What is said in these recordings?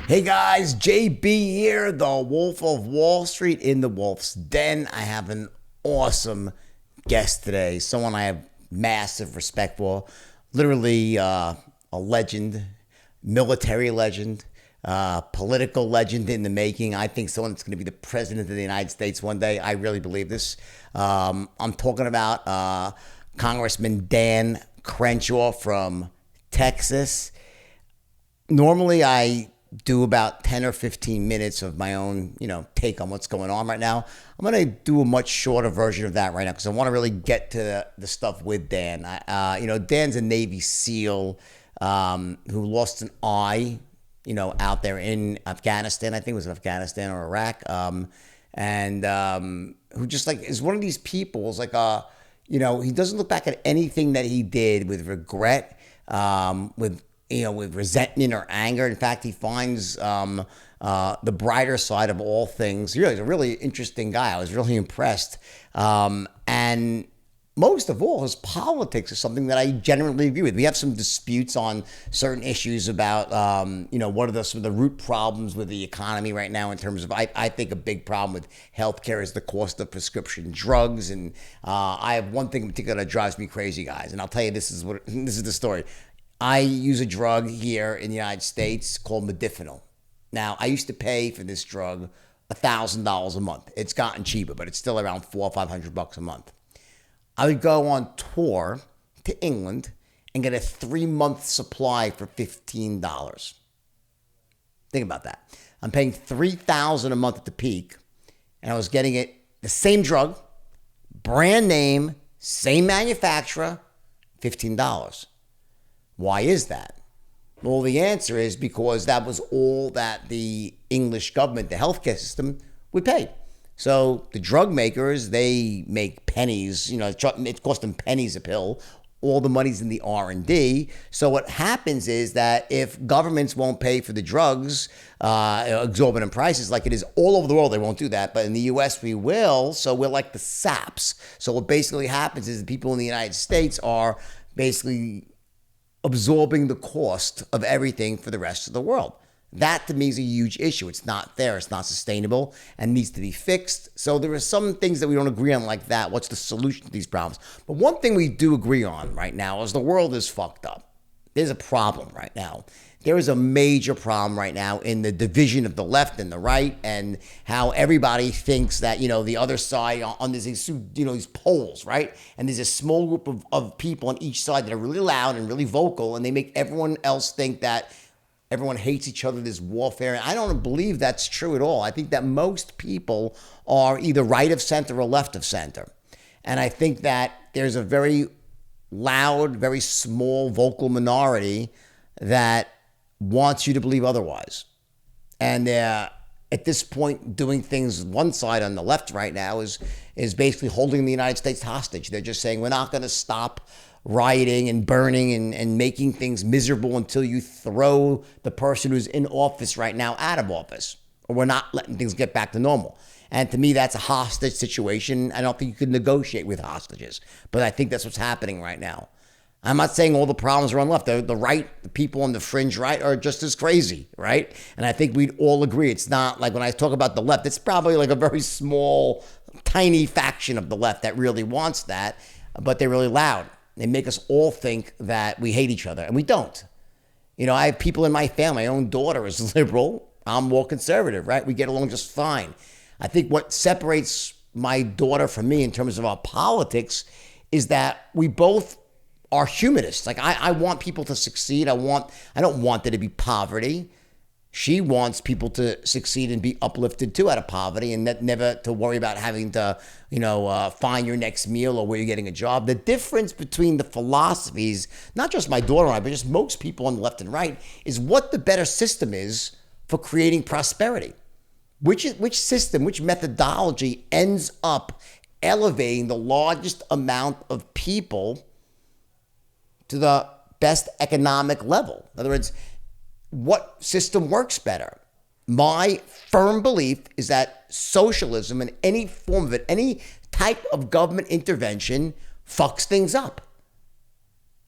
Hey guys, JB here, the Wolf of Wall Street in the Wolf's Den. I have an awesome guest today, someone I have massive respect for, literally a legend, military legend, political legend in the making. I think someone that's going to be the president of the United States one day. I really believe this. I'm talking about Congressman Dan Crenshaw from Texas. Normally, I do about 10 or 15 minutes of my own, take on what's going on right now. I'm going to do a much shorter version of that right now because I want to really get to the stuff with Dan. Dan's a Navy SEAL who lost an eye, out there in Afghanistan. I think it was in Afghanistan or Iraq. Who just is one of these people, is he doesn't look back at anything that he did with regret, with resentment or anger. In fact, he finds the brighter side of all things. He's a really interesting guy. I was really impressed. And most of all, his politics is something that I generally agree with. We have some disputes on certain issues about, what are some of the root problems with the economy right now in terms of, I think a big problem with healthcare is the cost of prescription drugs. And I have one thing in particular that drives me crazy, guys. And I'll tell you, this is the story. I use a drug here in the United States called medicinal. Now, I used to pay for this drug $1,000 a month. It's gotten cheaper, but it's still around $400 or $500 a month. I would go on tour to England and get a 3-month supply for $15. Think about that. I'm paying $3,000 a month at the peak, and I was getting the same drug, brand name, same manufacturer, $15. Why is that? Well, the answer is because that was all that the English government, the healthcare system, would pay. So the drug makers, they make pennies. It costs them pennies a pill. All the money's in the R&D. So what happens is that if governments won't pay for the drugs, exorbitant prices like it is all over the world, they won't do that. But in the U.S., we will. So we're like the saps. So what basically happens is the people in the United States are basically absorbing the cost of everything for the rest of the world. That to me is a huge issue. It's not fair. It's not sustainable and needs to be fixed. So there are some things that we don't agree on like that. What's the solution to these problems? But one thing we do agree on right now is the world is fucked up. There's a problem right now. There is a major problem right now in the division of the left and the right, and how everybody thinks that, the other side on these polls, right? And there's a small group of people on each side that are really loud and really vocal, and they make everyone else think that everyone hates each other, there's warfare. And I don't believe that's true at all. I think that most people are either right of center or left of center. And I think that there's a very loud, very small vocal minority that wants you to believe otherwise. And at this point, doing things one side on the left right now is basically holding the United States hostage. They're just saying, we're not going to stop rioting and burning and making things miserable until you throw the person who's in office right now out of office, or we're not letting things get back to normal. And to me, that's a hostage situation. I don't think you can negotiate with hostages, but I think that's what's happening right now. I'm not saying all the problems are on the left. The right, the people on the fringe right are just as crazy, right? And I think we'd all agree. It's not like when I talk about the left, it's probably like a very small, tiny faction of the left that really wants that, but they're really loud. They make us all think that we hate each other, and we don't. I have people in my family. My own daughter is liberal. I'm more conservative, right? We get along just fine. I think what separates my daughter from me in terms of our politics is that we both are humanists. I want people to succeed. I don't want there to be poverty. She wants people to succeed and be uplifted too out of poverty, and never to worry about having to, find your next meal or where you're getting a job. The difference between the philosophies, not just my daughter and I, but just most people on the left and right, is what the better system is for creating prosperity. Which system, which methodology ends up elevating the largest amount of people to the best economic level? In other words, what system works better? My firm belief is that socialism in any form of it, any type of government intervention, fucks things up.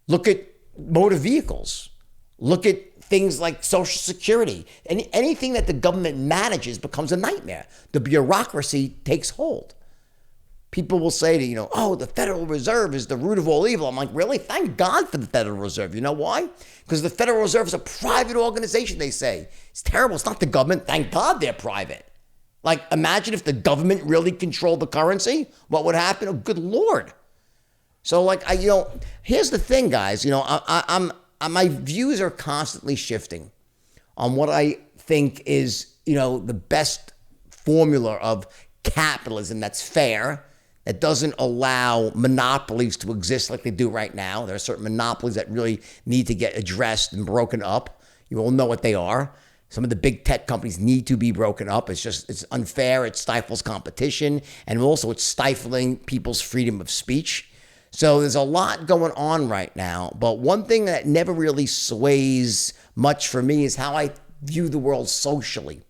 Look at motor vehicles. Look at things like Social Security. Anything that the government manages becomes a nightmare. The bureaucracy takes hold. People will say to oh, the Federal Reserve is the root of all evil. I'm like, really? Thank God for the Federal Reserve. You know why? Because the Federal Reserve is a private organization, they say. It's terrible. It's not the government. Thank God they're private. Like, imagine if the government really controlled the currency. What would happen? Oh, good Lord. So, like, here's the thing, guys. My views are constantly shifting on what I think is, the best formula of capitalism that's fair, that doesn't allow monopolies to exist like they do right now. There are certain monopolies that really need to get addressed and broken up. You all know what they are. Some of the big tech companies need to be broken up. It's unfair. It stifles competition. And also it's stifling people's freedom of speech. So there's a lot going on right now. But one thing that never really sways much for me is how I view the world socially.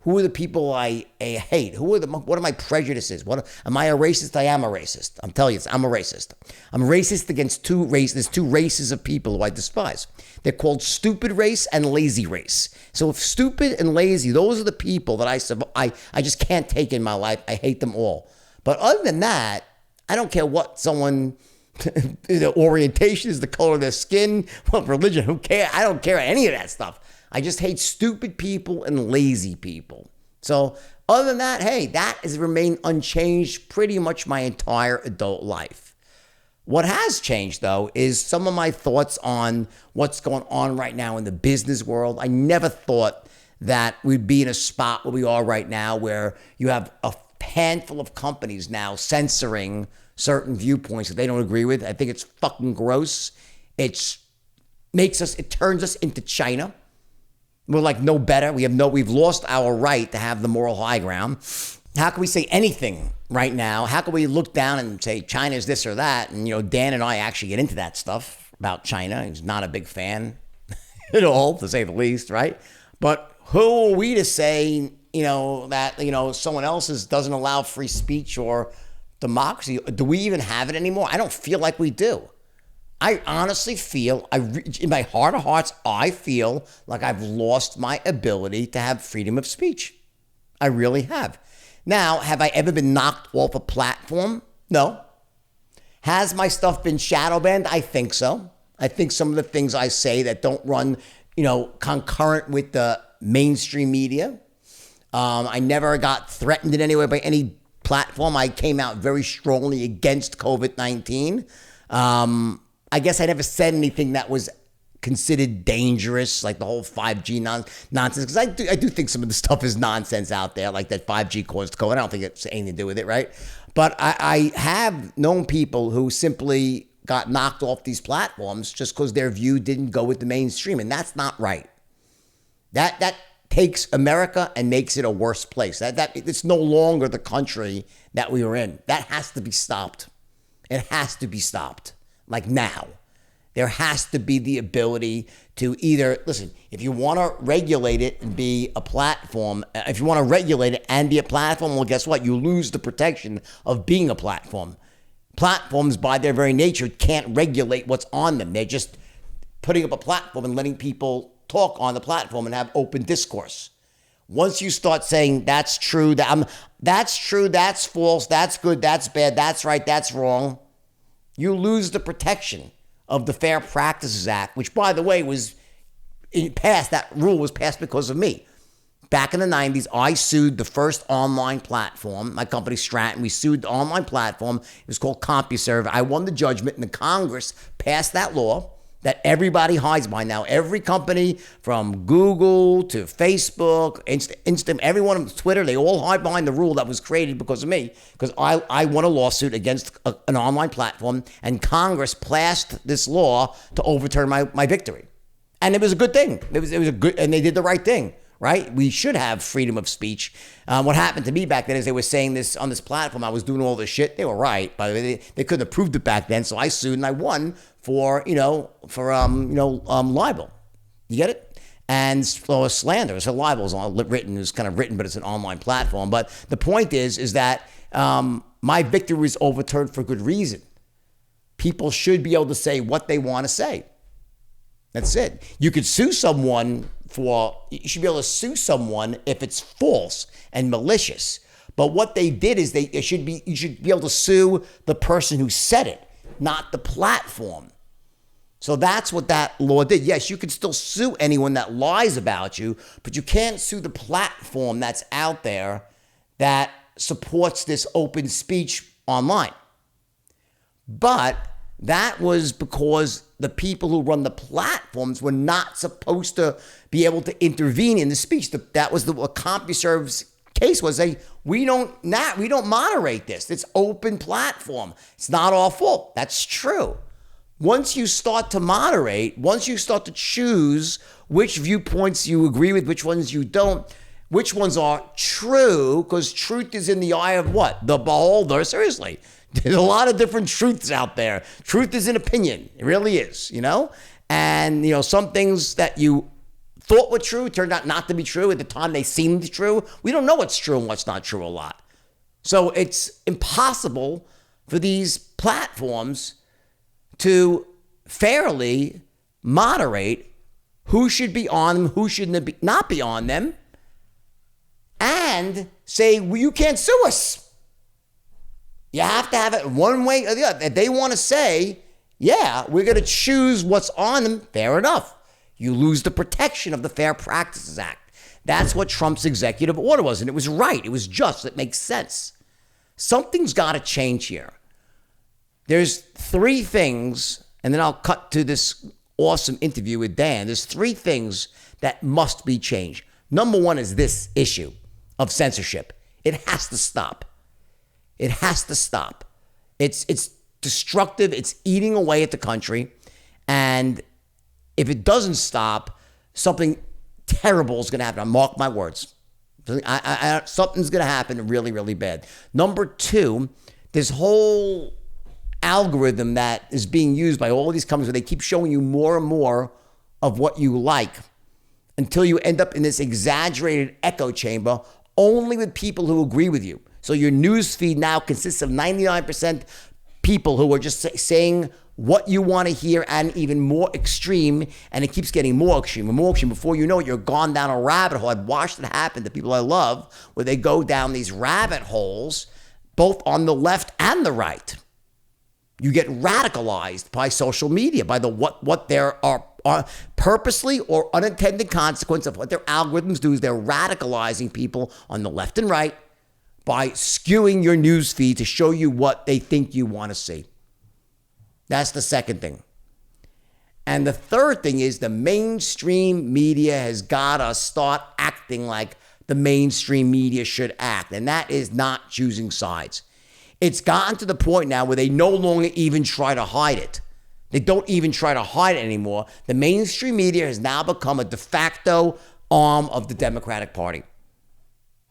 Who are the people I hate? What are my prejudices? Am I a racist? I am a racist. I'm telling you, I'm a racist. I'm racist against two races. There's two races of people who I despise. They're called stupid race and lazy race. So if stupid and lazy, those are the people that I just can't take in my life. I hate them all. But other than that, I don't care what someone, the orientation is, the color of their skin, what religion, who cares? I don't care any of that stuff. I just hate stupid people and lazy people. So other than that, hey, that has remained unchanged pretty much my entire adult life. What has changed, though, is some of my thoughts on what's going on right now in the business world. I never thought that we'd be in a spot where we are right now, where you have a handful of companies now censoring certain viewpoints that they don't agree with. I think it's fucking gross. It turns us into China. We're like no better. We've lost our right to have the moral high ground. How can we say anything right now? How can we look down and say China is this or that? And, Dan and I actually get into that stuff about China. He's not a big fan at all, to say the least, right? But who are we to say, that, someone else's doesn't allow free speech or democracy? Do we even have it anymore? I don't feel like we do. I honestly feel, in my heart of hearts, I feel like I've lost my ability to have freedom of speech. I really have. Now, have I ever been knocked off a platform? No. Has my stuff been shadow banned? I think so. I think some of the things I say that don't run, concurrent with the mainstream media. I never got threatened in any way by any platform. I came out very strongly against COVID-19. I guess I never said anything that was considered dangerous, like the whole 5G nonsense, because I do think some of the stuff is nonsense out there, like that 5G caused COVID. I don't think it's anything to do with it, right? But I have known people who simply got knocked off these platforms just because their view didn't go with the mainstream, and that's not right. That takes America and makes it a worse place. That it's no longer the country that we were in. That has to be stopped. It has to be stopped. Like now. There has to be the ability to either, listen, if you want to regulate it and be a platform, if you want to regulate it and be a platform, well, guess what? You lose the protection of being a platform. Platforms, by their very nature, can't regulate what's on them. They're just putting up a platform and letting people talk on the platform and have open discourse. Once you start saying that's true, that's true, that's false, that's good, that's bad, that's right, that's wrong, you lose the protection of the Fair Practices Act, which, by the way, that rule was passed because of me. Back in the 90s, I sued the first online platform, my company Stratton. We sued the online platform. It was called CompuServe. I won the judgment, and the Congress passed that law that everybody hides behind now. Every company from Google to Facebook, Instant, everyone on Twitter, they all hide behind the rule that was created because of me, because I won a lawsuit against an online platform, and Congress passed this law to overturn my victory. And it was a good thing. It was a good, and they did the right thing, right? We should have freedom of speech. What happened to me back then is they were saying this on this platform. I was doing all this shit. They were right. By the way, they couldn't have proved it back then. So I sued and I won for libel. You get it? And slander. So libel is written. It's kind of written, but it's an online platform. But the point is that my victory was overturned for good reason. People should be able to say what they want to say. That's it. You could sue someone you should be able to sue someone if it's false and malicious. But what they did is you should be able to sue the person who said it, not the platform. So that's what that law did. Yes, you can still sue anyone that lies about you, but you can't sue the platform that's out there that supports this open speech online. But that was because the people who run the platforms were not supposed to be able to intervene in the speech. That was what CompuServe's case was. We don't moderate this. It's open platform. It's not our fault. That's true. Once you start to moderate, once you start to choose which viewpoints you agree with, which ones you don't, which ones are true, because truth is in the eye of what? The beholder. Seriously. There's a lot of different truths out there. Truth is an opinion. It really is, And, some things that you thought were true turned out not to be true. At the time they seemed true. We don't know what's true and what's not true a lot. So it's impossible for these platforms to fairly moderate who should be on them, who should not be on them, and say, well, you can't sue us. You have to have it one way or the other. If they want to say, yeah, we're going to choose what's on them, fair enough. You lose the protection of the Fair Practices Act. That's what Trump's executive order was, and it was right. It was just. It makes sense. Something's got to change here. There's three things, and then I'll cut to this awesome interview with Dan. There's three things that must be changed. Number one is this issue of censorship. It has to stop. It has to stop. It's destructive. It's eating away at the country. And if it doesn't stop, something terrible is going to happen. I mark my words. Something's going to happen really, really bad. Number two, this whole algorithm that is being used by all these companies where they keep showing you more and more of what you like until you end up in this exaggerated echo chamber only with people who agree with you. So your news feed now consists of 99% people who are just saying what you want to hear and even more extreme, and it keeps getting more extreme and more extreme. Before you know it, you're gone down a rabbit hole. I've watched it happen to people I love where they go down these rabbit holes both on the left and the right. You get radicalized by social media, by the what there are purposely or unintended consequence of what their algorithms do is they're radicalizing people on the left and right by skewing your news feed to show you what they think you want to see. That's the second thing. And the third thing is the mainstream media has got to start acting like the mainstream media should act, and that is not choosing sides. It's gotten to the point now where they no longer even try to hide it. They don't even try to hide it anymore. The mainstream media has now become a de facto arm of the Democratic Party.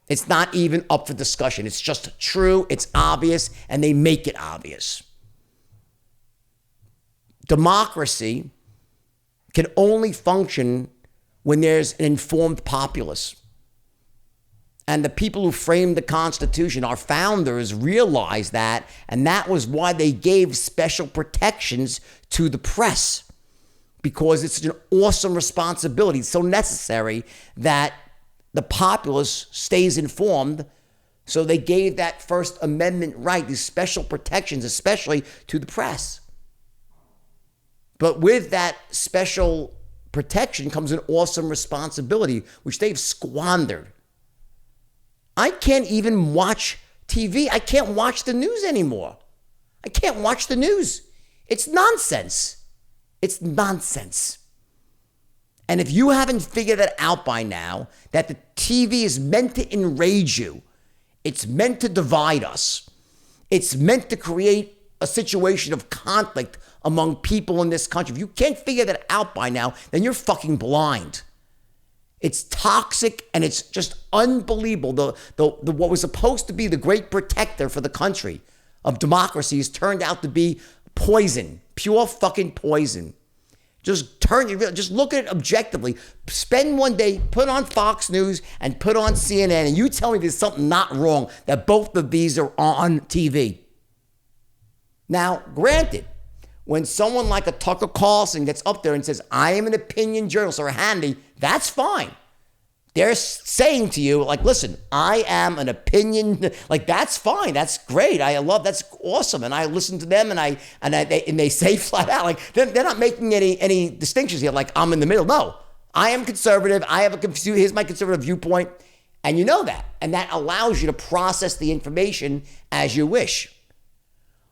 It's not even up for discussion. It's just true, it's obvious, and they make it obvious. Democracy can only function when there's an informed populace. And the people who framed the Constitution, our founders, realized that, and that was why they gave special protections to the press, because it's an awesome responsibility. It's so necessary that the populace stays informed. So they gave that First Amendment right, these special protections, especially to the press. But with that special protection comes an awesome responsibility, which they've squandered. I can't even watch TV. I can't watch the news anymore. I can't watch the news. It's nonsense. It's nonsense. And if you haven't figured that out by now, that the TV is meant to enrage you, it's meant to divide us, it's meant to create a situation of conflict among people in this country. If you can't figure that out by now, then you're fucking blind. It's toxic and it's just unbelievable. What was supposed to be the great protector for the country of democracy has turned out to be poison, pure fucking poison. Just look at it objectively. Spend one day, put on Fox News and put on CNN, and you tell me there's something not wrong that both of these are on TV. Now, granted, When someone like a Tucker Carlson gets up there and says, I am an opinion journalist or a Hannity, that's fine. They're saying to you, like, listen, I am an opinion, like, that's fine. That's great. That's awesome. And I listen to them and they say flat out, like, they're not making any distinctions here, like, I'm in the middle. No, I am conservative. Here's my conservative viewpoint. And you know that. And that allows you to process the information as you wish.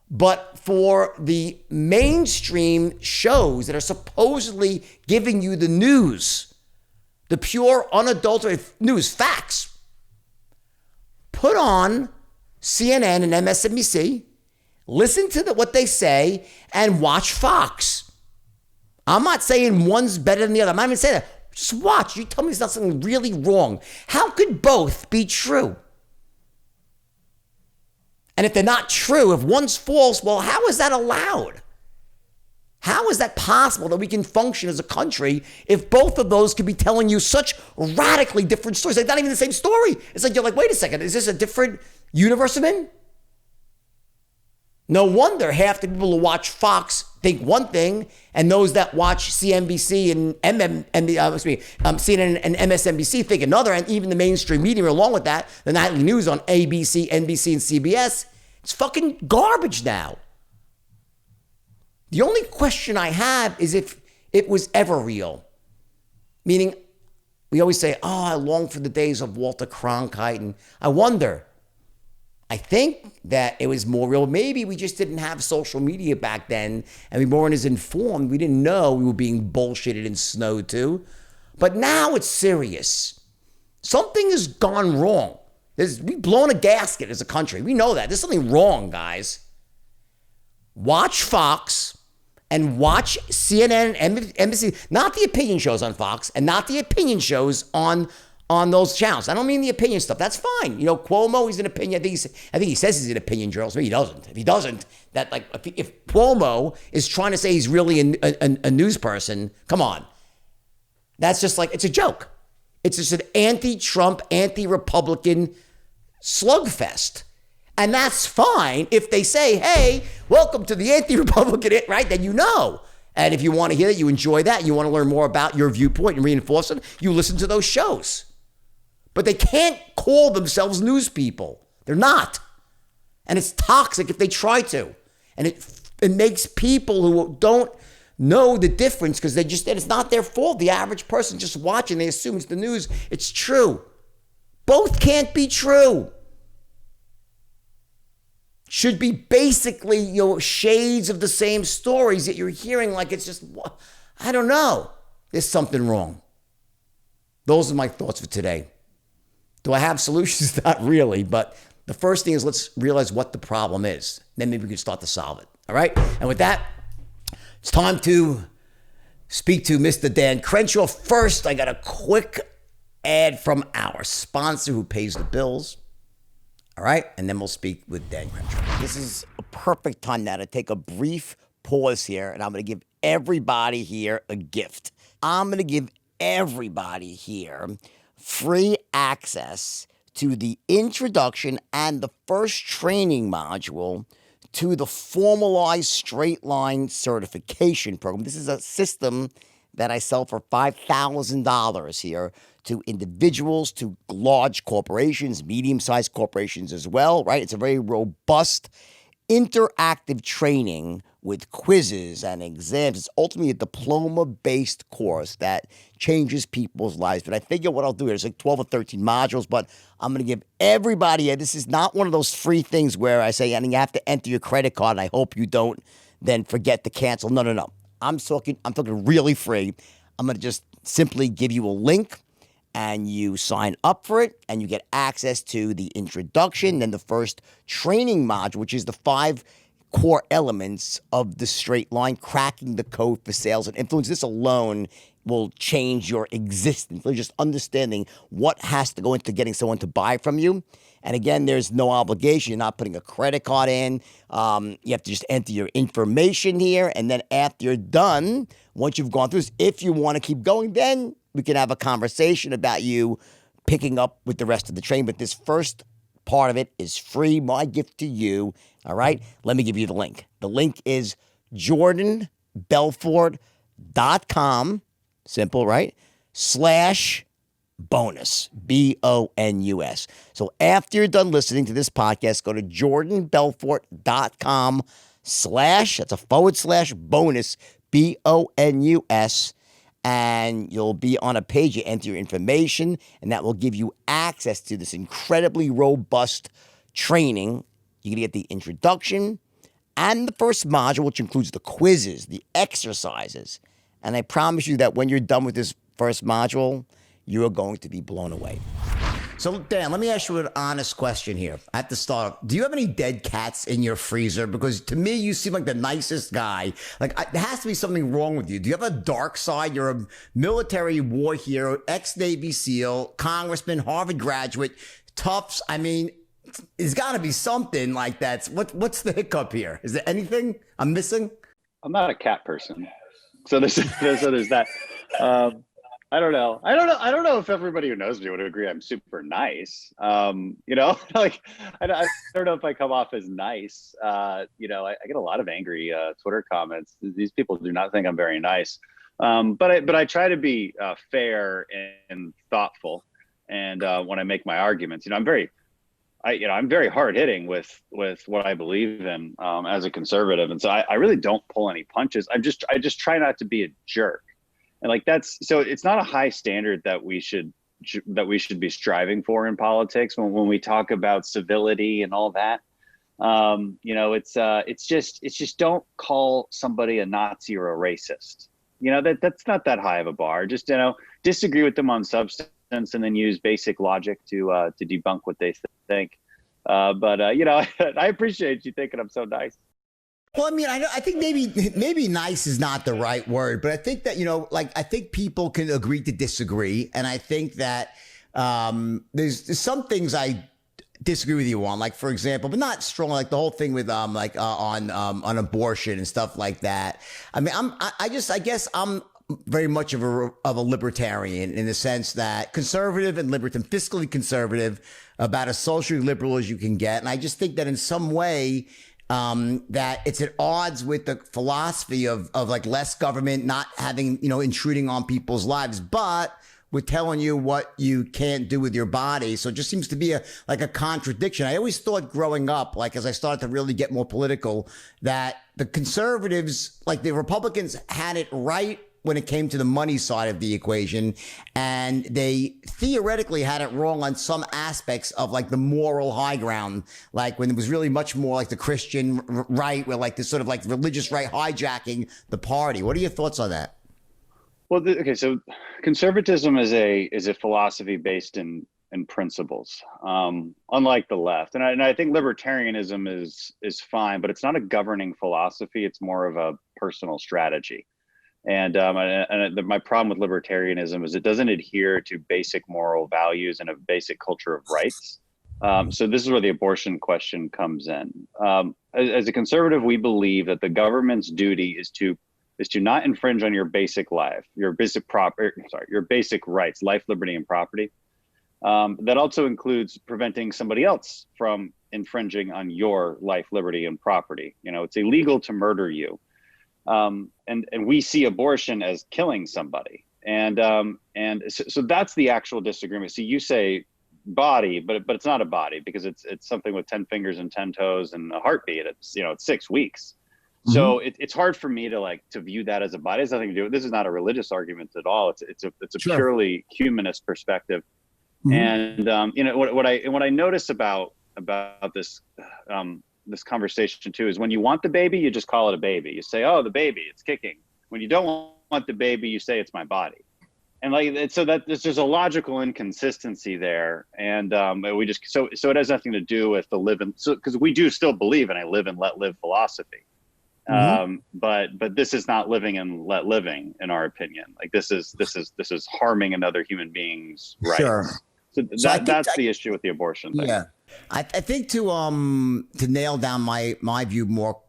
But for the mainstream shows that are supposedly giving you the news, the pure, unadulterated news, facts, put on CNN and MSNBC, listen to what they say, and watch Fox. I'm not saying one's better than the other. I'm not even saying that. Just watch. You tell me there's not something really wrong. How could both be true? And if they're not true, if one's false, well, how is that allowed? How is that possible that we can function as a country if both of those could be telling you such radically different stories? Like, not even the same story. It's like, you're like, wait a second, is this a different universe I'm in? No wonder half the people who watch Fox think one thing, and those that watch CNBC and CNN and MSNBC think another, and even the mainstream media along with that, the nightly news on ABC, NBC, and CBS, it's fucking garbage now. The only question I have is if it was ever real. Meaning, we always say, oh, I long for the days of Walter Cronkite, and I wonder, I think that it was more real. Maybe we just didn't have social media back then and we weren't as informed. We didn't know we were being bullshitted and snowed to. But now it's serious. Something has gone wrong. We've blown a gasket as a country. We know that. There's something wrong, guys. Watch Fox and watch CNN and NBC. Not the opinion shows on Fox and not the opinion shows on those channels. I don't mean the opinion stuff. That's fine. You know, Cuomo, he's an opinion. I think he says he's an opinion journalist. Maybe he doesn't. If he doesn't, that like if Cuomo is trying to say he's really a news person, come on. That's just like, it's a joke. It's just an anti-Trump, anti-Republican slugfest. And that's fine if they say, hey, welcome to the anti-Republican, right? Then you know. And if you want to hear that, you enjoy that, you want to learn more about your viewpoint and reinforce it, you listen to those shows. But they can't call themselves news people. They're not. And it's toxic if they try to. And it makes people who don't know the difference, because it's not their fault. The average person just watching, they assume it's the news. It's true. Both can't be true. Should be basically, shades of the same stories that you're hearing, like it's just, I don't know. There's something wrong. Those are my thoughts for today. Do I have solutions? Not really, but the first thing is let's realize what the problem is. Then maybe we can start to solve it. All right? And with that, it's time to speak to Mr. Dan Crenshaw. First, I got a quick ad from our sponsor who pays the bills. All right, and then we'll speak with Dan Crenshaw. This is a perfect time now to take a brief pause here, and I'm going to give everybody here a gift. I'm going to give everybody here free access to the introduction and the first training module to the formalized straight line certification program. This is a system that I sell for $5,000 here to individuals, to large corporations, medium-sized corporations as well, right? It's a very robust, interactive training with quizzes and exams. It's ultimately a diploma-based course that changes people's lives. But I figure what I'll do here is like 12 or 13 modules, but I'm going to give everybody, this is not one of those free things where I say, and you have to enter your credit card, and I hope you don't then forget to cancel. No. I'm talking really free. I'm going to just simply give you a link, and you sign up for it, and you get access to the introduction, then the first training module, which is the 5 core elements of the straight line, cracking the code for sales and influence. This alone will change your existence. You're just understanding what has to go into getting someone to buy from you. And again, there's no obligation. You're not putting a credit card in. You have to just enter your information here. And then after you're done, once you've gone through this, if you want to keep going, then we can have a conversation about you picking up with the rest of the training. But this first part of it is free. My gift to you. All right. Let me give you the link. The link is JordanBelfort.com. Simple, right? /bonus, BONUS. So after you're done listening to this podcast, go to JordanBelfort.com that's a /bonus, BONUS. And you'll be on a page. You enter your information, and that will give you access to this incredibly robust training. You're going to get the introduction and the first module, which includes the quizzes, the exercises. And I promise you that when you're done with this first module, you are going to be blown away. So, Dan, let me ask you an honest question here at the start. Do you have any dead cats in your freezer? Because to me, you seem like the nicest guy. Like, there has to be something wrong with you. Do you have a dark side? You're a military war hero, ex-Navy SEAL, congressman, Harvard graduate, Tufts. I mean, there's got to be something like that. What's the hiccup here? Is there anything I'm missing? I'm not a cat person. So there's that. I don't know. I don't know if everybody who knows me would agree I'm super nice. Like I don't know if I come off as nice. I get a lot of angry Twitter comments. These people do not think I'm very nice. But I try to be fair and thoughtful. And when I make my arguments, I'm very hard hitting with what I believe in as a conservative. And so I really don't pull any punches. I just try not to be a jerk. And so it's not a high standard that we should be striving for in politics when we talk about civility and all that. It's just don't call somebody a Nazi or a racist. That's not that high of a bar. Just, disagree with them on substance and then use basic logic to debunk what they think. I appreciate you thinking I'm so nice. Well, I mean, I think maybe nice is not the right word, but I think that, I think people can agree to disagree. And I think that there's some things I disagree with you on, like, for example, but not strong, like the whole thing with on abortion and stuff like that. I mean, I guess I'm very much of a libertarian in the sense that conservative and libertarian, fiscally conservative, about as socially liberal as you can get. And I just think that in some way, that it's at odds with the philosophy of like less government, not having, intruding on people's lives, but we're telling you what you can't do with your body. So it just seems to be a contradiction. I always thought growing up, like as I started to really get more political, that the conservatives, like the Republicans, had it right when it came to the money side of the equation, and they theoretically had it wrong on some aspects of like the moral high ground, like when it was really much more like the Christian right, where like this sort of like religious right hijacking the party. What are your thoughts on that? Well, so conservatism is a philosophy based in principles, unlike the left, and I think libertarianism is fine, but it's not a governing philosophy. It's more of a personal strategy. And my problem with libertarianism is it doesn't adhere to basic moral values and a basic culture of rights. So this is where the abortion question comes in. As a conservative, we believe that the government's duty is to not infringe on your basic life, your basic rights, life, liberty, and property. That also includes preventing somebody else from infringing on your life, liberty, and property. It's illegal to murder you. And we see abortion as killing somebody. And so that's the actual disagreement. So you say body, but it's not a body because it's something with 10 fingers and 10 toes and a heartbeat. It's 6 weeks. Mm-hmm. So it's hard for me to view that as a body. It has nothing to do with, this is not a religious argument at all. It's a sure. Purely humanist perspective. Mm-hmm. And what I notice about this this conversation too is when you want the baby, you just call it a baby. You say, oh, the baby, it's kicking. When you don't want the baby, you say it's my body. And so that there's a logical inconsistency there. And so it has nothing to do with the live and, so because we do still believe in a live and let live philosophy. Mm-hmm. But this is not living and let living, in our opinion. Like this is harming another human being's rights. Sure. So that's the issue with the abortion thing. Yeah. I think to nail down my view more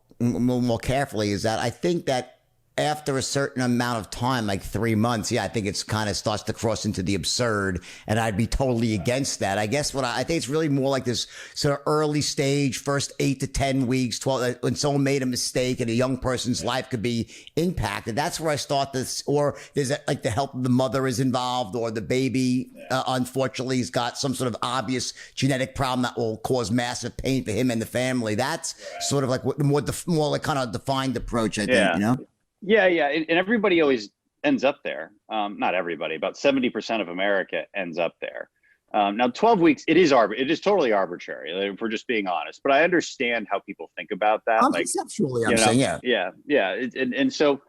carefully is that I think that after a certain amount of time, like 3 months, yeah, I think it's kind of starts to cross into the absurd, and I'd be totally against that. I guess I think it's really more like this sort of early stage, first 8 to 10 weeks, 12, when someone made a mistake and a young person's life could be impacted. That's where I start this, or there's like the help of the mother is involved, or the baby, unfortunately, has got some sort of obvious genetic problem that will cause massive pain for him and the family. That's sort of like what more like kind of defined approach, I think, you know? Yeah. And everybody always ends up there. Not everybody, about 70% of America ends up there. Now, 12 weeks, it is totally arbitrary, if we're just being honest. But I understand how people think about that. Conceptually, I'm saying, yeah. And so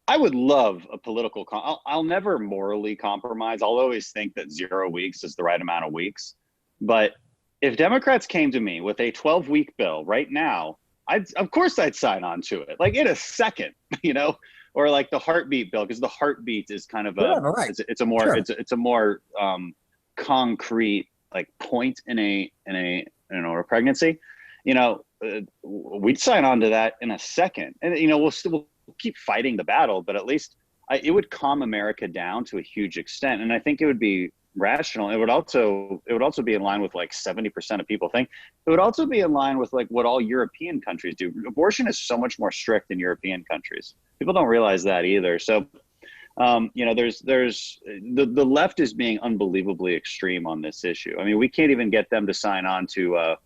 I would love a political, I'll never morally compromise. I'll always think that 0 weeks is the right amount of weeks. But if Democrats came to me with a 12-week bill right now, of course I'd sign on to it, like in a second, you know, or like the heartbeat bill, because the heartbeat is kind of it's a more concrete like point in a pregnancy, you know. We'd sign on to that in a second, and you know we'll keep fighting the battle, but at least it would calm America down to a huge extent, and I think it would be rational. It would also be in line with like 70% of people think. It would also be in line with like what all European countries do. Abortion is so much more strict in European countries. People don't realize that either. So, you know, there's the left is being unbelievably extreme on this issue. I mean, we can't even get them to sign on to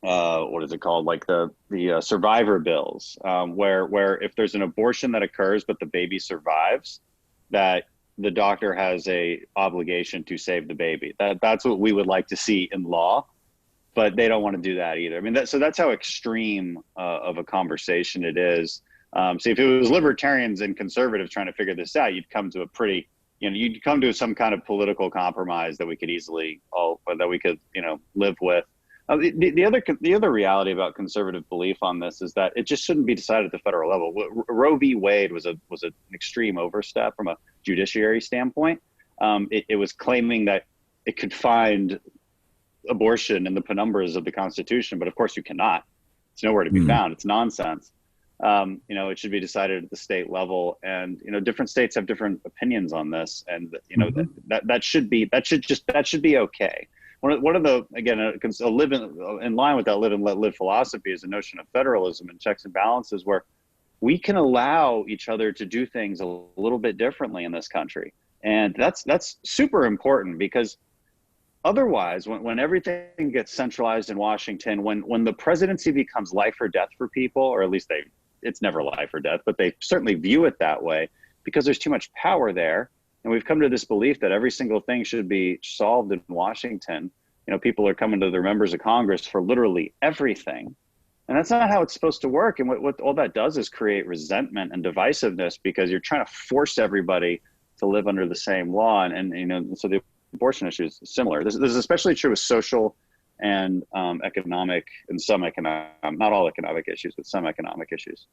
what is it called? Like the survivor bills, where if there's an abortion that occurs but the baby survives, that the doctor has a obligation to save the baby. That's what we would like to see in law, but they don't want to do that either. I mean, that's how extreme of a conversation it is. So if it was libertarians and conservatives trying to figure this out, you'd come to you'd come to some kind of political compromise that we could live with. The other reality about conservative belief on this is that it just shouldn't be decided at the federal level. Roe v. Wade was an extreme overstep from a judiciary standpoint. It was claiming that it could find abortion in the penumbras of the Constitution, but of course you cannot. It's nowhere to be found. It's nonsense. You know, it should be decided at the state level, and you know, different states have different opinions on this, and you know that should be okay. One of the, again, live in line with that live and let live philosophy is the notion of federalism and checks and balances, where we can allow each other to do things a little bit differently in this country. And that's super important, because otherwise, when everything gets centralized in Washington, when the presidency becomes life or death for people, or at least it's never life or death, but they certainly view it that way because there's too much power there. And we've come to this belief that every single thing should be solved in Washington. You know, people are coming to their members of Congress for literally everything. And that's not how it's supposed to work. And what all that does is create resentment and divisiveness, because you're trying to force everybody to live under the same law. And you know, so the abortion issue is similar. This is especially true with social and economic, and some economic, not all economic issues, but some economic issues.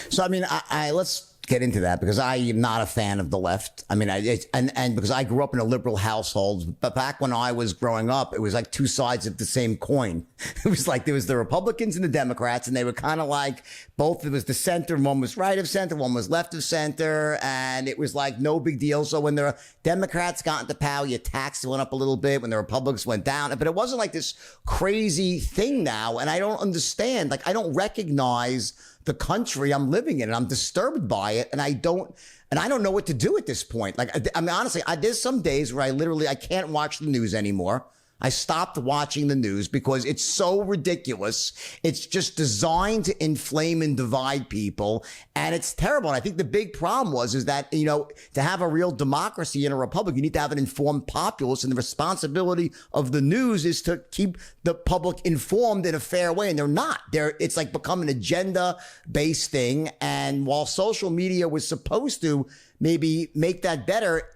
So, I mean, I let's get into that, because I am not a fan of the left. I mean, and because I grew up in a liberal household, but back when I was growing up, it was like two sides of the same coin. It was like there was the Republicans and the Democrats, and they were kind of like both. It was the center. One was right of center, one was left of center, and it was like no big deal. So when the Democrats got into power, your taxes went up a little bit. When the Republicans went down, but it wasn't like this crazy thing now. And I don't understand. Like, I don't recognize the country I'm living in, and I'm disturbed by it. And I don't know what to do at this point. Like, I mean, honestly, there's some days where I can't watch the news anymore. I stopped watching the news because it's so ridiculous. It's just designed to inflame and divide people, and it's terrible. And I think the big problem is that, you know, to have a real democracy in a republic, you need to have an informed populace, and the responsibility of the news is to keep the public informed in a fair way. And they're not. It's like become an agenda-based thing. And while social media was supposed to maybe make that better,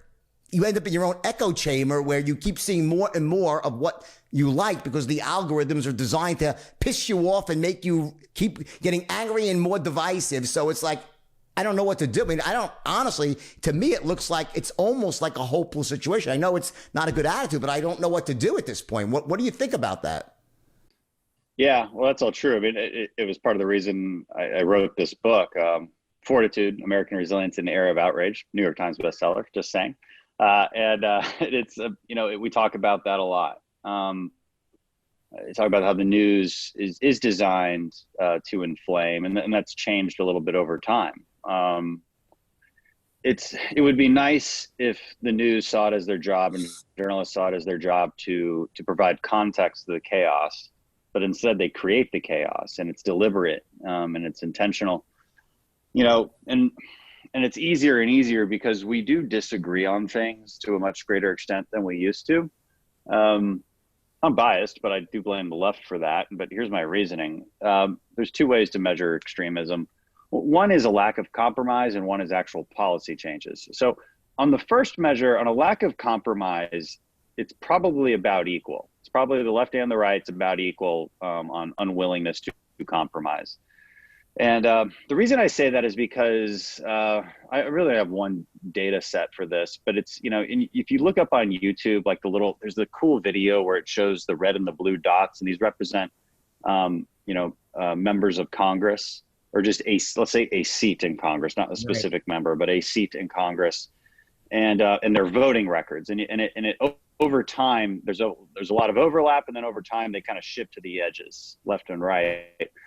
you end up in your own echo chamber where you keep seeing more and more of what you like, because the algorithms are designed to piss you off and make you keep getting angry and more divisive. So it's like, I don't know what to do. I mean, honestly, to me, it looks like it's almost like a hopeless situation. I know it's not a good attitude, but I don't know what to do at this point. What do you think about that? Yeah, well, that's all true. I mean, it was part of the reason I wrote this book, Fortitude, American Resilience in the Era of Outrage, New York Times bestseller, just saying. And it's, we talk about that a lot. Talk about how the news is designed to inflame, and that's changed a little bit over time. It would be nice if the news saw it as their job and journalists saw it as their job to provide context to the chaos, but instead they create the chaos, and it's deliberate, and it's intentional, and it's easier and easier because we do disagree on things to a much greater extent than we used to. I'm biased, but I do blame the left for that. But here's my reasoning. There's two ways to measure extremism. One is a lack of compromise, and one is actual policy changes. So on the first measure, on a lack of compromise, it's probably about equal. It's probably the left and the right, it's about equal on unwillingness to compromise. And the reason I say that is because I really have one data set for this, but it's, if you look up on YouTube, like there's the cool video where it shows the red and the blue dots, and these represent, members of Congress, or just let's say a seat in Congress, not a specific member, but a seat in Congress, and their voting records. And over time, there's a lot of overlap, and then over time they kind of shift to the edges, left and right.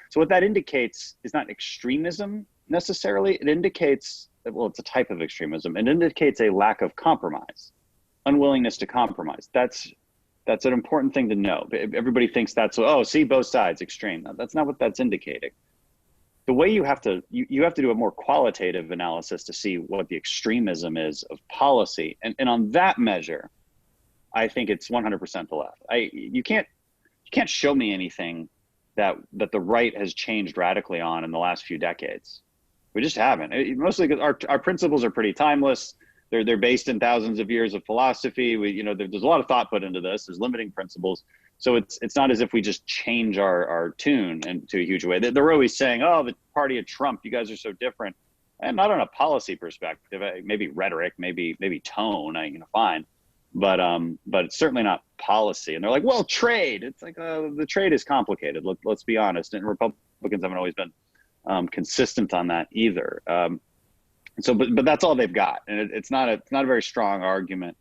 So what that indicates is not extremism necessarily. It indicates, well, it's a type of extremism. It indicates a lack of compromise, unwillingness to compromise. That's an important thing to know. Everybody thinks that's, see, both sides, extreme. That's not what that's indicating. The way you have to do a more qualitative analysis to see what the extremism is of policy. And on that measure, I think it's 100% the left. You can't show me anything that the right has changed radically on in the last few decades. We just haven't. Mostly because our principles are pretty timeless. They're based in thousands of years of philosophy. There's a lot of thought put into this. There's limiting principles. So it's not as if we just change our tune into a huge way. They're always saying, "Oh, the party of Trump, you guys are so different," and not on a policy perspective. Maybe rhetoric, maybe tone. Fine. But it's certainly not policy. And they're like, well, trade. It's like the trade is complicated. Let's be honest. And Republicans haven't always been consistent on that either. But that's all they've got, and it's not a very strong argument.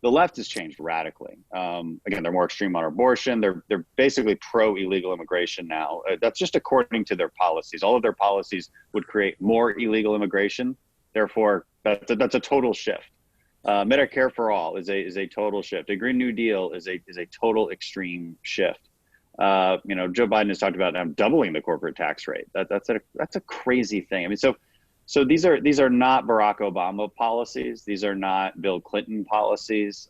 The left has changed radically. Again, they're more extreme on abortion. They're basically pro illegal immigration now. That's just according to their policies. All of their policies would create more illegal immigration. Therefore, that's a total shift. Medicare for all is a total shift. A Green New Deal is a total extreme shift. Joe Biden has talked about doubling the corporate tax rate. That's a crazy thing. I mean, so these are not Barack Obama policies. These are not Bill Clinton policies.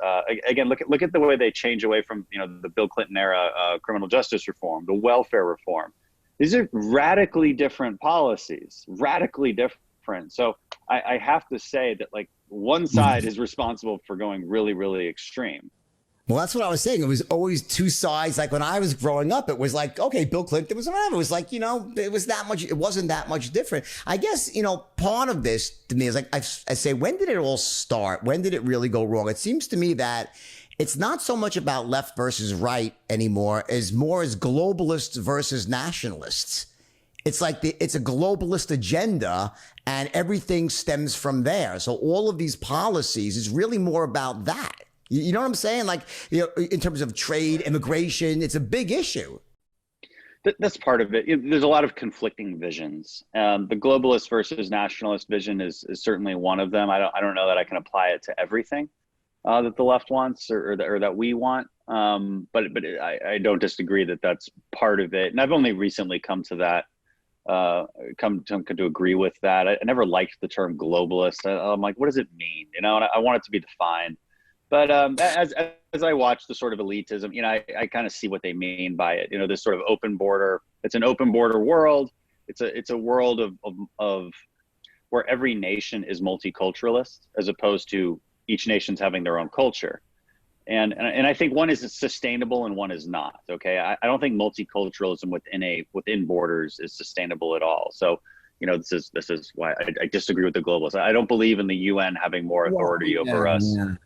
Again, look at the way they change away from the Bill Clinton era criminal justice reform, the welfare reform. These are radically different policies, radically different. So I have to say that one side is responsible for going really, really extreme. Well, that's what I was saying. It was always two sides. Like when I was growing up, it was like, okay, Bill Clinton was whatever. It was like, it wasn't that much different. I guess, part of this to me is like, I say, when did it all start? When did it really go wrong? It seems to me that it's not so much about left versus right anymore, as more as globalists versus nationalists. It's like it's a globalist agenda, and everything stems from there. So all of these policies is really more about that. You know what I'm saying? In terms of trade, immigration, it's a big issue. That's part of it. There's a lot of conflicting visions. The globalist versus nationalist vision is certainly one of them. I don't know that I can apply it to everything that the left wants or that we want. But I don't disagree that that's part of it. And I've only recently come to that. Come to agree with that. I never liked the term globalist. I'm like, what does it mean? And I want it to be defined. But as I watch the sort of elitism, I kind of see what they mean by it. This sort of open border. It's an open border world. It's a world of where every nation is multiculturalist, as opposed to each nation's having their own culture. And I think one is sustainable and one is not. Okay, I don't think multiculturalism within borders is sustainable at all. So, this is why I disagree with the globalists. I don't believe in the UN having more authority over us. Yeah.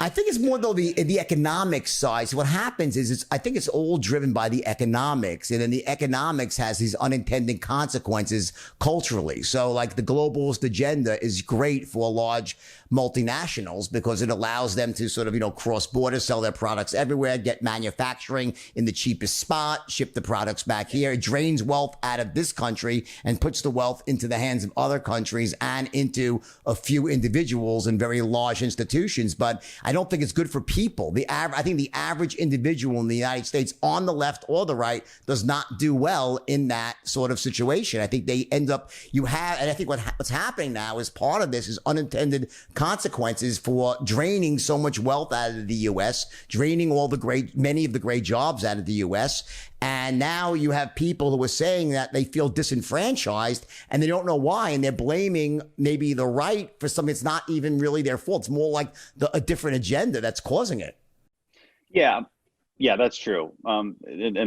I think it's more though the economic side. So what happens is I think it's all driven by the economics, and then the economics has these unintended consequences culturally. So like the globalist agenda is great for large multinationals because it allows them to sort of, cross borders, sell their products everywhere, get manufacturing in the cheapest spot, ship the products back here. It drains wealth out of this country and puts the wealth into the hands of other countries and into a few individuals and very large institutions. But I don't think it's good for people. I think the average individual in the United States on the left or the right does not do well in that sort of situation. I think they end up, and I think what's happening now is part of this is unintended consequences for draining so much wealth out of the U.S., draining many of the great jobs out of the U.S. And now you have people who are saying that they feel disenfranchised and they don't know why. And they're blaming maybe the right for something that's not even really their fault. It's more like a different agenda that's causing it. Yeah, that's true. And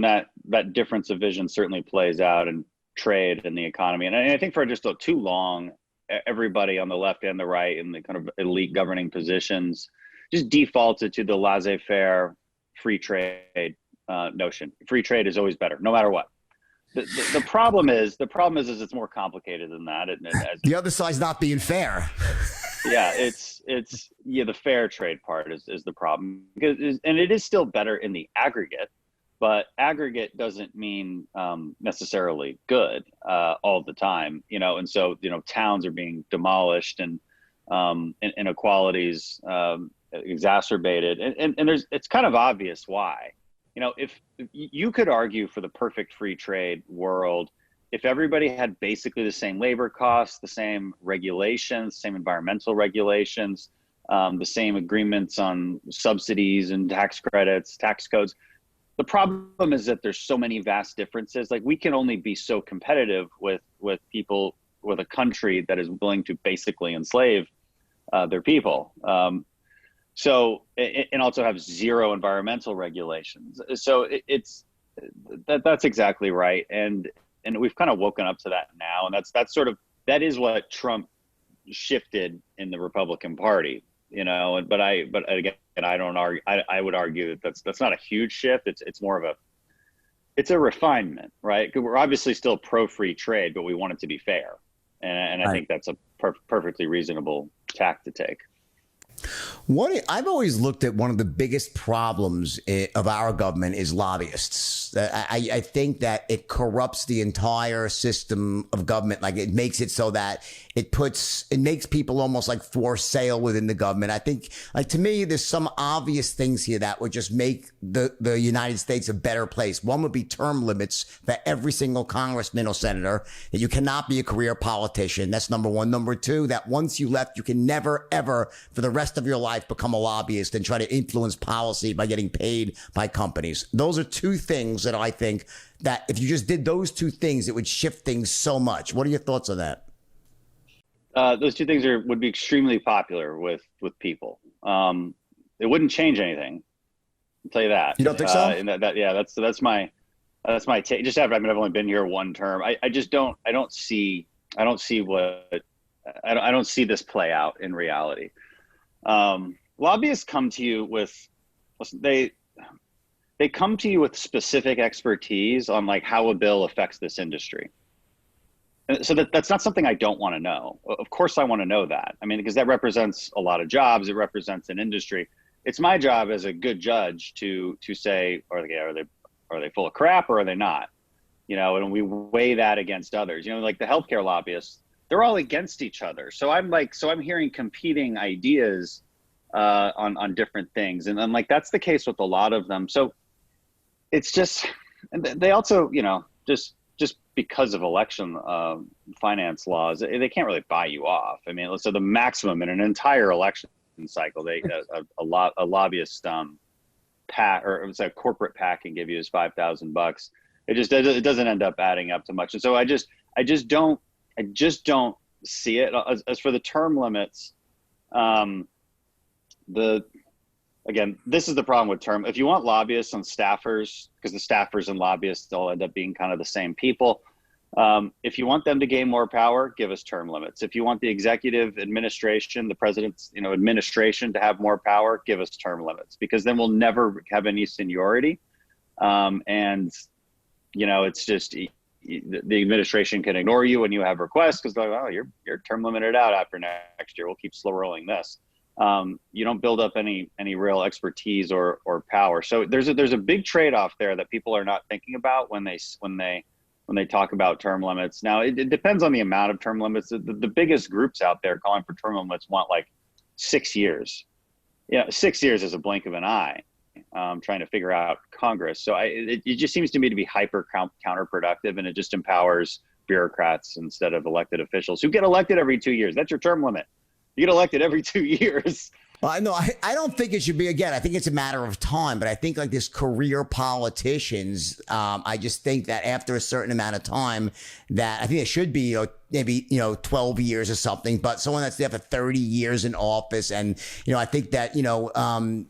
that difference of vision certainly plays out in trade and the economy. And I think for just too long, everybody on the left and the right in the kind of elite governing positions just defaulted to the laissez-faire free trade notion. Free trade is always better, no matter what. The problem is it's more complicated than that. The other side's not being fair. Yeah, the fair trade part is the problem, and it is still better in the aggregate, but aggregate doesn't mean necessarily good all the time, and so towns are being demolished and inequalities exacerbated, and it's kind of obvious why. If you could argue for the perfect free trade world, if everybody had basically the same labor costs, the same regulations, same environmental regulations, the same agreements on subsidies and tax credits, tax codes. The problem is that there's so many vast differences. Like, we can only be so competitive with people, with a country that is willing to basically enslave their people. And also have zero environmental regulations. So that's exactly right. And we've kind of woken up to that now. And that is what Trump shifted in the Republican Party, but again, I would argue that that's not a huge shift. It's more of a refinement, right? We're obviously still pro free trade, but we want it to be fair. And I think that's a perfectly reasonable tack to take. I've always looked at one of the biggest problems of our government is lobbyists. I think that it corrupts the entire system of government. Like, it makes it so that it makes people almost like for sale within the government. I think, like, to me, there's some obvious things here that would just make the United States a better place. One would be term limits for every single congressman or senator, that you cannot be a career politician. That's number one. Number two, that once you left, you can never, ever, for the rest of your life, become a lobbyist and try to influence policy by getting paid by companies. Those are two things that I think that if you just did those two things, it would shift things so much. What are your thoughts on that? Those two things would be extremely popular with people. It wouldn't change anything. I'll tell you that. You don't think so? And that's my take. Just after, I've only been here one term. I don't see this play out in reality. Lobbyists come to you with, they come to you with specific expertise on like how a bill affects this industry. And so that's not something I don't want to know. Of course I want to know that. Because that represents a lot of jobs. It represents an industry. It's my job as a good judge to say, are they full of crap or are they not? And we weigh that against others. Like the healthcare lobbyists, they're all against each other. So I'm hearing competing ideas on different things. And then that's the case with a lot of them. So it's just, and they also, just because of election finance laws, they can't really buy you off. So the maximum in an entire election cycle, a lobbyist PAC, or it's a corporate PAC, can give you is $5,000. It doesn't end up adding up to much. And so I just don't see it. As for the term limits, again, this is the problem with term. If you want lobbyists and staffers, because the staffers and lobbyists all end up being kind of the same people, If you want them to gain more power, give us term limits. If you want the executive administration, the president's administration to have more power, give us term limits, because then we'll never have any seniority. And it's just the administration can ignore you when you have requests because they're like, oh, you're term limited out after next year. We'll keep slow rolling this. You don't build up any real expertise or power. So there's a big trade-off there that people are not thinking about when they talk about term limits. Now it depends on the amount of term limits. The biggest groups out there calling for term limits want like 6 years. 6 years is a blink of an eye. Trying to figure out Congress. So it just seems to me to be hyper counterproductive, and it just empowers bureaucrats instead of elected officials who get elected every 2 years. That's your term limit. You get elected every 2 years. Well, no, I don't think it should be, again, I think it's a matter of time, but I think like this career politicians, I just think that after a certain amount of time that I think it should be, maybe, 12 years or something, but someone that's there for 30 years in office. And, I think that,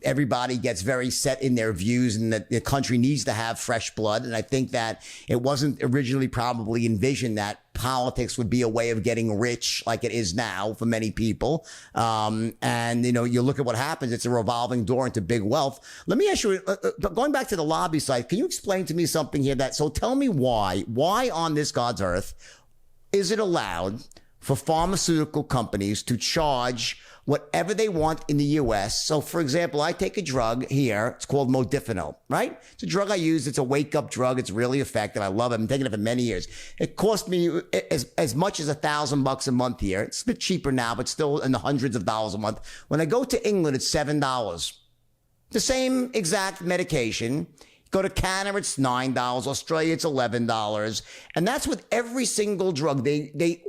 everybody gets very set in their views and that the country needs to have fresh blood. And I think that it wasn't originally probably envisioned that politics would be a way of getting rich like it is now for many people. And, you look at what happens, it's a revolving door into big wealth. Let me ask you, going back to the lobby side, can you explain to me something here so tell me why on this God's earth is it allowed for pharmaceutical companies to charge whatever they want in the U.S.? So, for example, I take a drug here. It's called modafinil, right? It's a drug I use. It's a wake-up drug. It's really effective. I love it. I've been taking it for many years. It cost me as much as $1,000 a month here. It's a bit cheaper now, but still in the hundreds of dollars a month. When I go to England, it's $7. The same exact medication. Go to Canada, it's $9. Australia, it's $11. And that's with every single drug.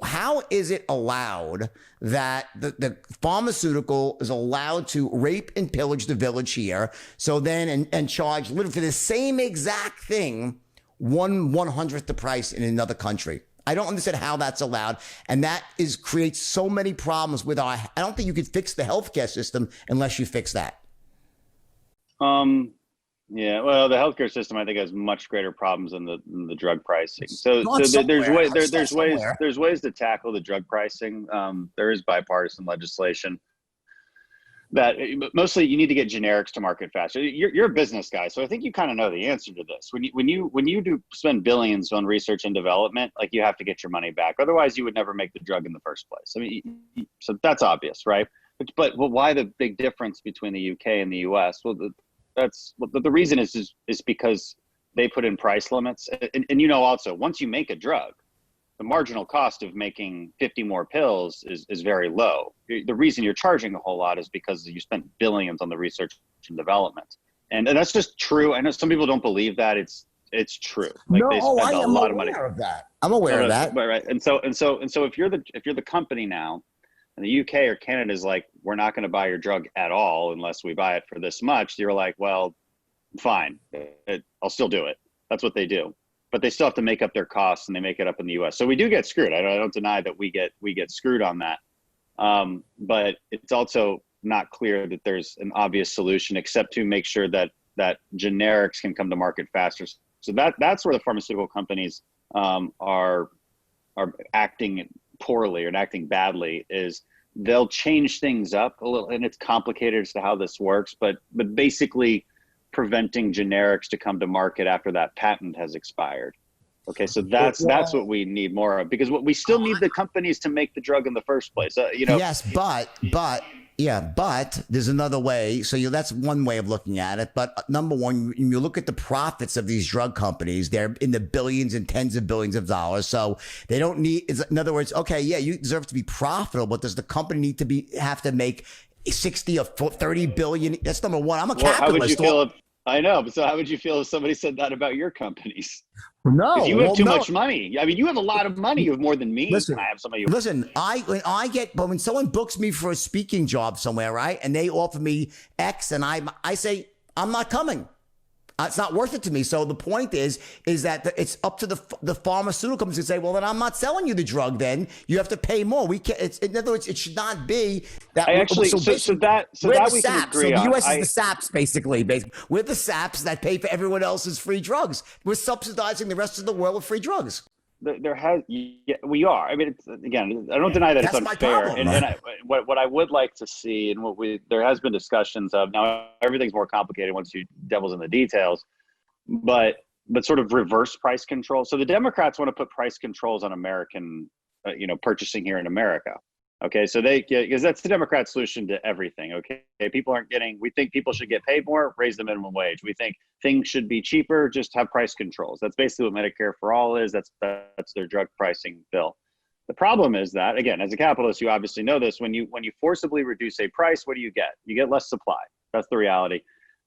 How is it allowed that the pharmaceutical is allowed to rape and pillage the village here? So then, and charge literally for the same exact thing, 1/100th the price in another country. I don't understand how that's allowed. And that creates so many problems with I don't think you could fix the healthcare system unless you fix that. Yeah, well, the healthcare system I think has much greater problems than the drug pricing. So there's ways to tackle the drug pricing. There is bipartisan legislation that mostly you need to get generics to market faster. You're a business guy, so I think you kind of know the answer to this. When you do spend billions on research and development, like you have to get your money back. Otherwise, you would never make the drug in the first place. I mean, so that's obvious, right? But why the big difference between the UK and the US? Well, the reason is because they put in price limits. And also, once you make a drug, the marginal cost of making 50 more pills is very low. The reason you're charging a whole lot is because you spent billions on the research and development. And that's just true. I know some people don't believe that. It's true. Like they spend a lot of money. I'm aware of that. Right. And so if you're the company now, and the UK or Canada is like, we're not going to buy your drug at all unless we buy it for this much. You're like, well, fine, I'll still do it. That's what they do. But they still have to make up their costs, and they make it up in the US. So we do get screwed. I don't deny that we get screwed on that. But it's also not clear that there's an obvious solution except to make sure that generics can come to market faster. So that's where the pharmaceutical companies are acting poorly or acting badly, is they'll change things up a little, and it's complicated as to how this works, but basically preventing generics to come to market after that patent has expired. Okay, so that's what we need more of, because we still need the companies to make the drug in the first place. Yes, but there's another way. So that's one way of looking at it. But number one, you look at the profits of these drug companies, they're in the billions and tens of billions of dollars. So they don't need, in other words, okay, yeah, you deserve to be profitable, but does the company need to have to make 60 or 30 billion? That's number one. I'm a capitalist. How would you feel I know, but so how would you feel if somebody said that about your companies? No, you have too much money. I mean, you have a lot of money. You have more than me. Listen, I have some of you. Listen, when someone books me for a speaking job somewhere, right, and they offer me X, and I say I'm not coming. It's not worth it to me. So the point is that it's up to the pharmaceutical companies to say, well, then I'm not selling you the drug. Then you have to pay more. We can't. In other words, it should not be that. We're the saps. So the U.S. is the saps, basically. We're the saps that pay for everyone else's free drugs. We're subsidizing the rest of the world with free drugs. there has, yeah, we are. I mean, it's, again, I don't deny that That's it's my unfair. problem. What I would like to see, and there has been discussions of, now everything's more complicated once you devils in the details, but sort of reverse price control. So the Democrats want to put price controls on American, purchasing here in America. Okay, so because that's the Democrat solution to everything. Okay, we think people should get paid more, raise the minimum wage. We think things should be cheaper, just have price controls. That's basically what Medicare for All is. That's their drug pricing bill. The problem is that, again, as a capitalist, you obviously know this, when you forcibly reduce a price, what do you get? You get less supply. That's the reality.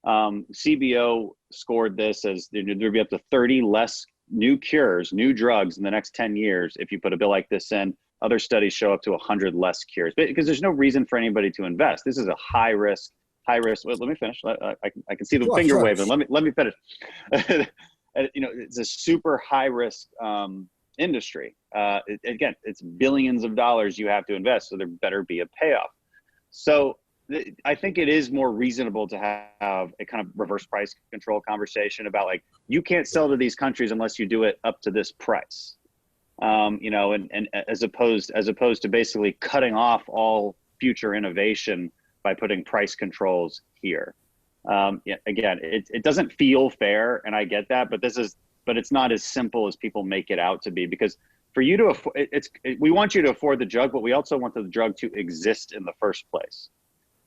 CBO scored this as there'd be up to 30 less new cures, new drugs in the next 10 years if you put a bill like this in. Other studies show up to 100 less cures, because there's no reason for anybody to invest. This is a high risk. Wait, let me finish. I can see the finger waving. Let me finish. It's a super high risk industry. Again, it's billions of dollars you have to invest, so there better be a payoff. So I think it is more reasonable to have a kind of reverse price control conversation about, like, you can't sell to these countries unless you do it up to this price. And as opposed to basically cutting off all future innovation by putting price controls here. Again, it doesn't feel fair, and I get that, but it's not as simple as people make it out to be, because for you to we want you to afford the drug, but we also want the drug to exist in the first place.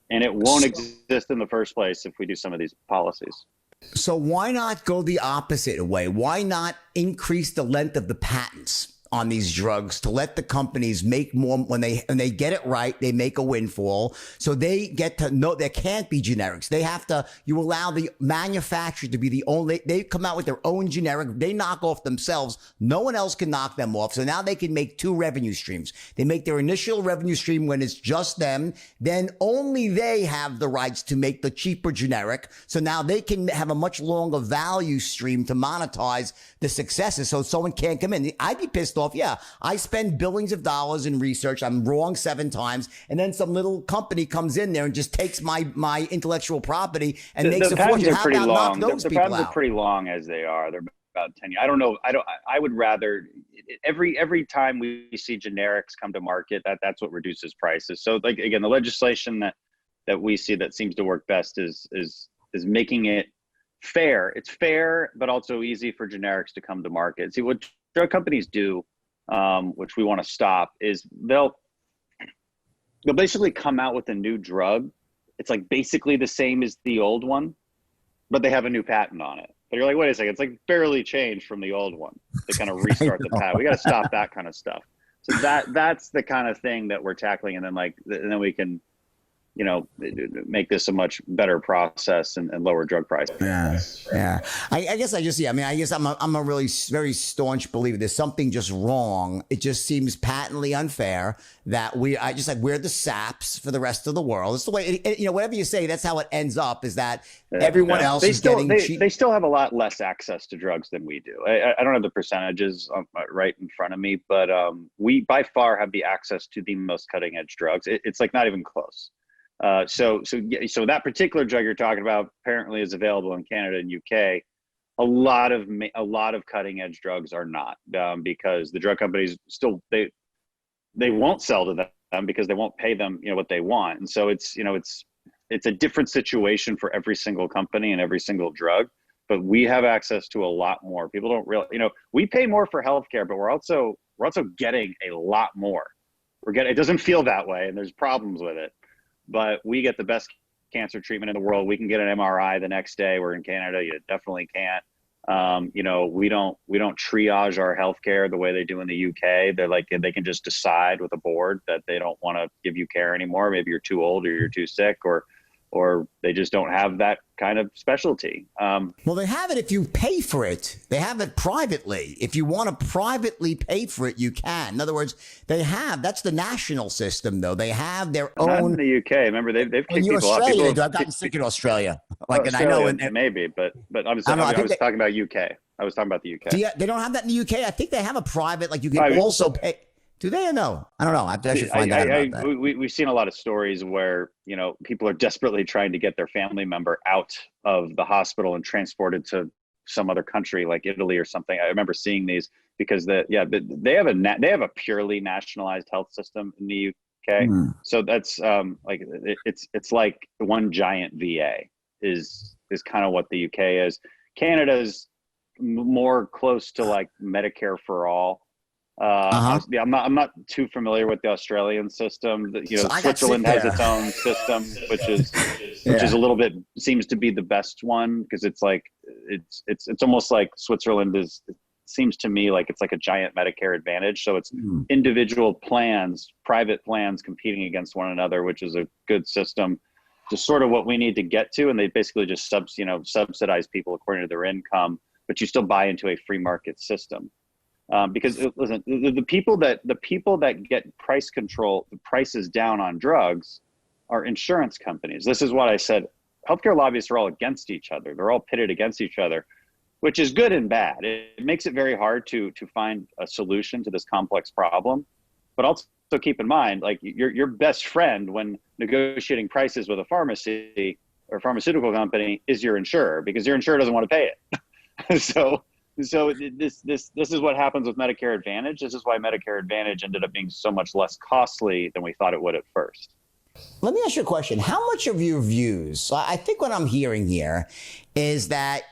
And it won't exist in the first place if we do some of these policies. So why not go the opposite way? Why not increase the length of the patents on these drugs to let the companies make more? When they get it right, they make a windfall. So they get to know there can't be generics. They have to, you allow the manufacturer to be the only, they come out with their own generic. They knock off themselves. No one else can knock them off. So now they can make two revenue streams. They make their initial revenue stream when it's just them. Then only they have the rights to make the cheaper generic. So now they can have a much longer value stream to monetize the successes. So someone can't come in. I'd be pissed off. Yeah, I spend billions of dollars in research. I'm wrong 7 times. And then some little company comes in there and just takes my intellectual property and makes a fortune. How about knock those people out? The patents are pretty long as they are. They're about 10 years. I don't know. I would rather, every time we see generics come to market, that's what reduces prices. So, like, again, the legislation that we see that seems to work best is making it fair. It's fair, but also easy for generics to come to market. See, what drug companies do, which we want to stop, is they'll basically come out with a new drug. It's like basically the same as the old one, but they have a new patent on it. But you're like, wait a second, it's like barely changed from the old one. They kind of restart the patent. We got to stop that kind of stuff. So that's the kind of thing that we're tackling, and then we can, make this a much better process and lower drug prices. Yeah. I guess I'm a really very staunch believer. There's something just wrong. It just seems patently unfair that we're the saps for the rest of the world. It's the way, whatever you say, that's how it ends up, is that everyone else is getting cheap. They still have a lot less access to drugs than we do. I don't have the percentages right in front of me, but we by far have the access to the most cutting edge drugs. It's like not even close. So that particular drug you're talking about apparently is available in Canada and UK. A lot of cutting edge drugs are not, because the drug companies still they won't sell to them because they won't pay them what they want. And so it's a different situation for every single company and every single drug. But we have access to a lot more. People don't really, we pay more for healthcare, but we're also getting a lot more. It doesn't feel that way, and there's problems with it. But we get the best cancer treatment in the world. We can get an MRI the next day. We're in Canada. You definitely can't. We don't triage our healthcare the way they do in the UK. They're like, they can just decide with a board that they don't want to give you care anymore. Maybe you're too old or you're too sick, or they just don't have that kind of specialty. Well, they have it if you pay for it. They have it privately. If you want to privately pay for it, you can. In other words, that's the national system, though. They have their own. Not in the UK. Remember, they've kicked people off. I've gotten sick in Australia. Maybe, but I was talking about UK. I was talking about the UK. They don't have that in the UK. I think they have a private, like you can also pay. Do they or no? I don't know. I should find out about that. We've seen a lot of stories where, people are desperately trying to get their family member out of the hospital and transported to some other country like Italy or something. I remember seeing these because they have a purely nationalized health system in the UK. So that's like it's like one giant VA is kind of what the UK is. Canada's more close to like Medicare for all. I'm not too familiar with the Australian system. So Switzerland has its own system, which is a little bit, seems to be the best one, because it's like it's almost like Switzerland seems to me like it's like a giant Medicare Advantage. So it's individual plans, private plans competing against one another, which is a good system. Just sort of what we need to get to, and they basically just subsidize people according to their income, but you still buy into a free market system. Because listen, the people that get price control, the prices down on drugs, are insurance companies. This is what I said. Healthcare lobbyists are all against each other. They're all pitted against each other, which is good and bad. It makes it very hard to find a solution to this complex problem. But also keep in mind, like your best friend when negotiating prices with a pharmacy or pharmaceutical company is your insurer, because your insurer doesn't want to pay it. So this is what happens with Medicare Advantage. This is why Medicare Advantage ended up being so much less costly than we thought it would at first. Let me ask you a question. How much of your views, I think what I'm hearing here is that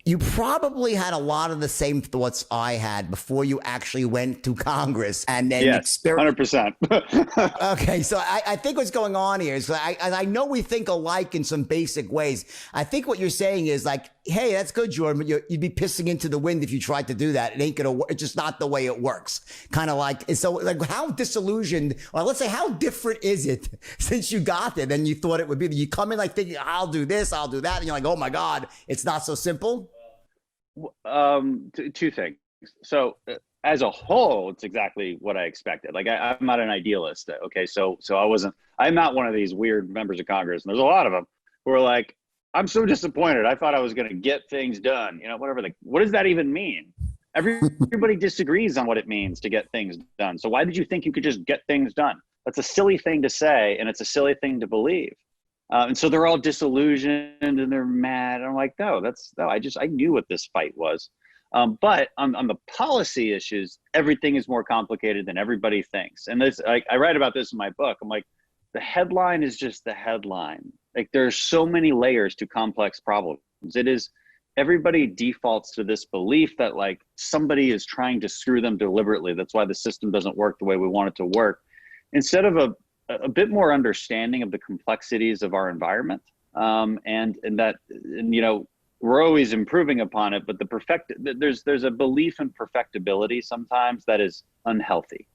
you probably had a lot of the same thoughts I had before you actually went to Congress and then 100%. Okay, so I think what's going on here is I know we think alike in some basic ways. I think what you're saying is like, hey, that's good, Jordan, but you'd be pissing into the wind if you tried to do that. It ain't gonna work. It's just not the way it works. Kind of like, so like how disillusioned, or let's say how different is it since you got there than you thought it would be? You come in like thinking, I'll do this, I'll do that. And you're like, oh my God, it's not so simple. Two things. So as a whole, it's exactly what I expected. Like I'm not an idealist. Okay. So I'm not one of these weird members of Congress. And there's a lot of them who are like, I'm so disappointed. I thought I was going to get things done. Whatever. What does that even mean? Everybody disagrees on what it means to get things done. So why did you think you could just get things done? That's a silly thing to say. And it's a silly thing to believe. And so they're all disillusioned and they're mad. And I'm like, no, I knew what this fight was. But on the policy issues, everything is more complicated than everybody thinks. And this, I write about this in my book. I'm like, the headline is just the headline. Like there's so many layers to complex problems. It is, everybody defaults to this belief that like somebody is trying to screw them deliberately. That's why the system doesn't work the way we want it to work. Instead of a bit more understanding of the complexities of our environment, and we're always improving upon it, but there's a belief in perfectibility sometimes that is unhealthy,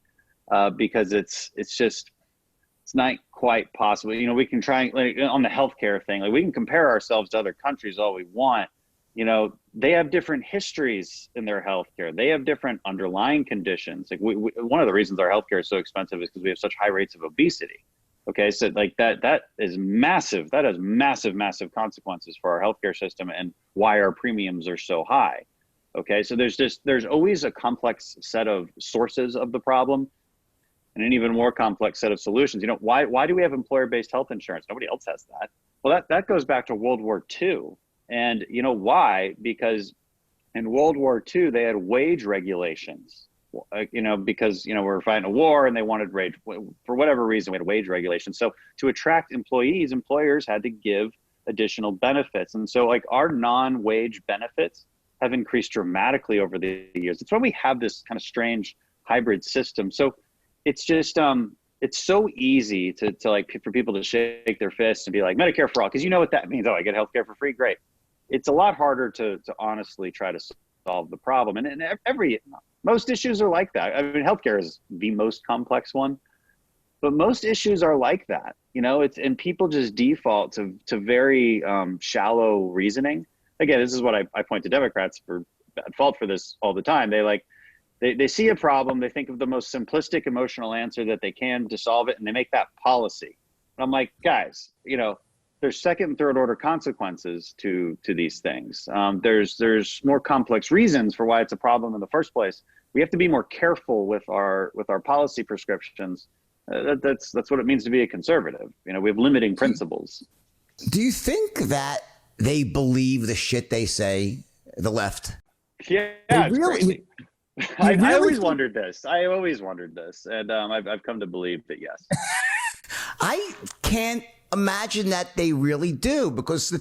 because it's not quite possible. We can try, like on the healthcare thing, like we can compare ourselves to other countries all we want. They have different histories in their healthcare. They have different underlying conditions. Like one of the reasons our healthcare is so expensive is because we have such high rates of obesity. Okay, so like that is massive. That has massive consequences for our healthcare system and why our premiums are so high. Okay, so there's always a complex set of sources of the problem, and an even more complex set of solutions. Why do we have employer-based health insurance? Nobody else has that. Well, that goes back to World War II. And you know why? Because in World War II, they had wage regulations, because, we're fighting a war and they wanted for whatever reason, we had wage regulations. So to attract employees, employers had to give additional benefits. And so like our non-wage benefits have increased dramatically over the years. It's why we have this kind of strange hybrid system. So it's just, it's so easy to like for people to shake their fists and be like Medicare for all, because you know what that means. Oh, I get healthcare for free. Great. It's a lot harder to honestly try to solve the problem. And most issues are like that. I mean, healthcare is the most complex one, but most issues are like that. And people just default to very shallow reasoning. Again, this is what I point to Democrats for at fault for this all the time. They see a problem, they think of the most simplistic emotional answer that they can to solve it, and they make that policy. And I'm like, guys, there's second and third order consequences to these things. There's more complex reasons for why it's a problem in the first place. We have to be more careful with our policy prescriptions. That's what it means to be a conservative. We have limiting principles. Do you think that they believe the shit they say, the left? Yeah, it's crazy. You I really always think? wondered this. I always wondered this, and I've come to believe that yes. I can't imagine that they really do, because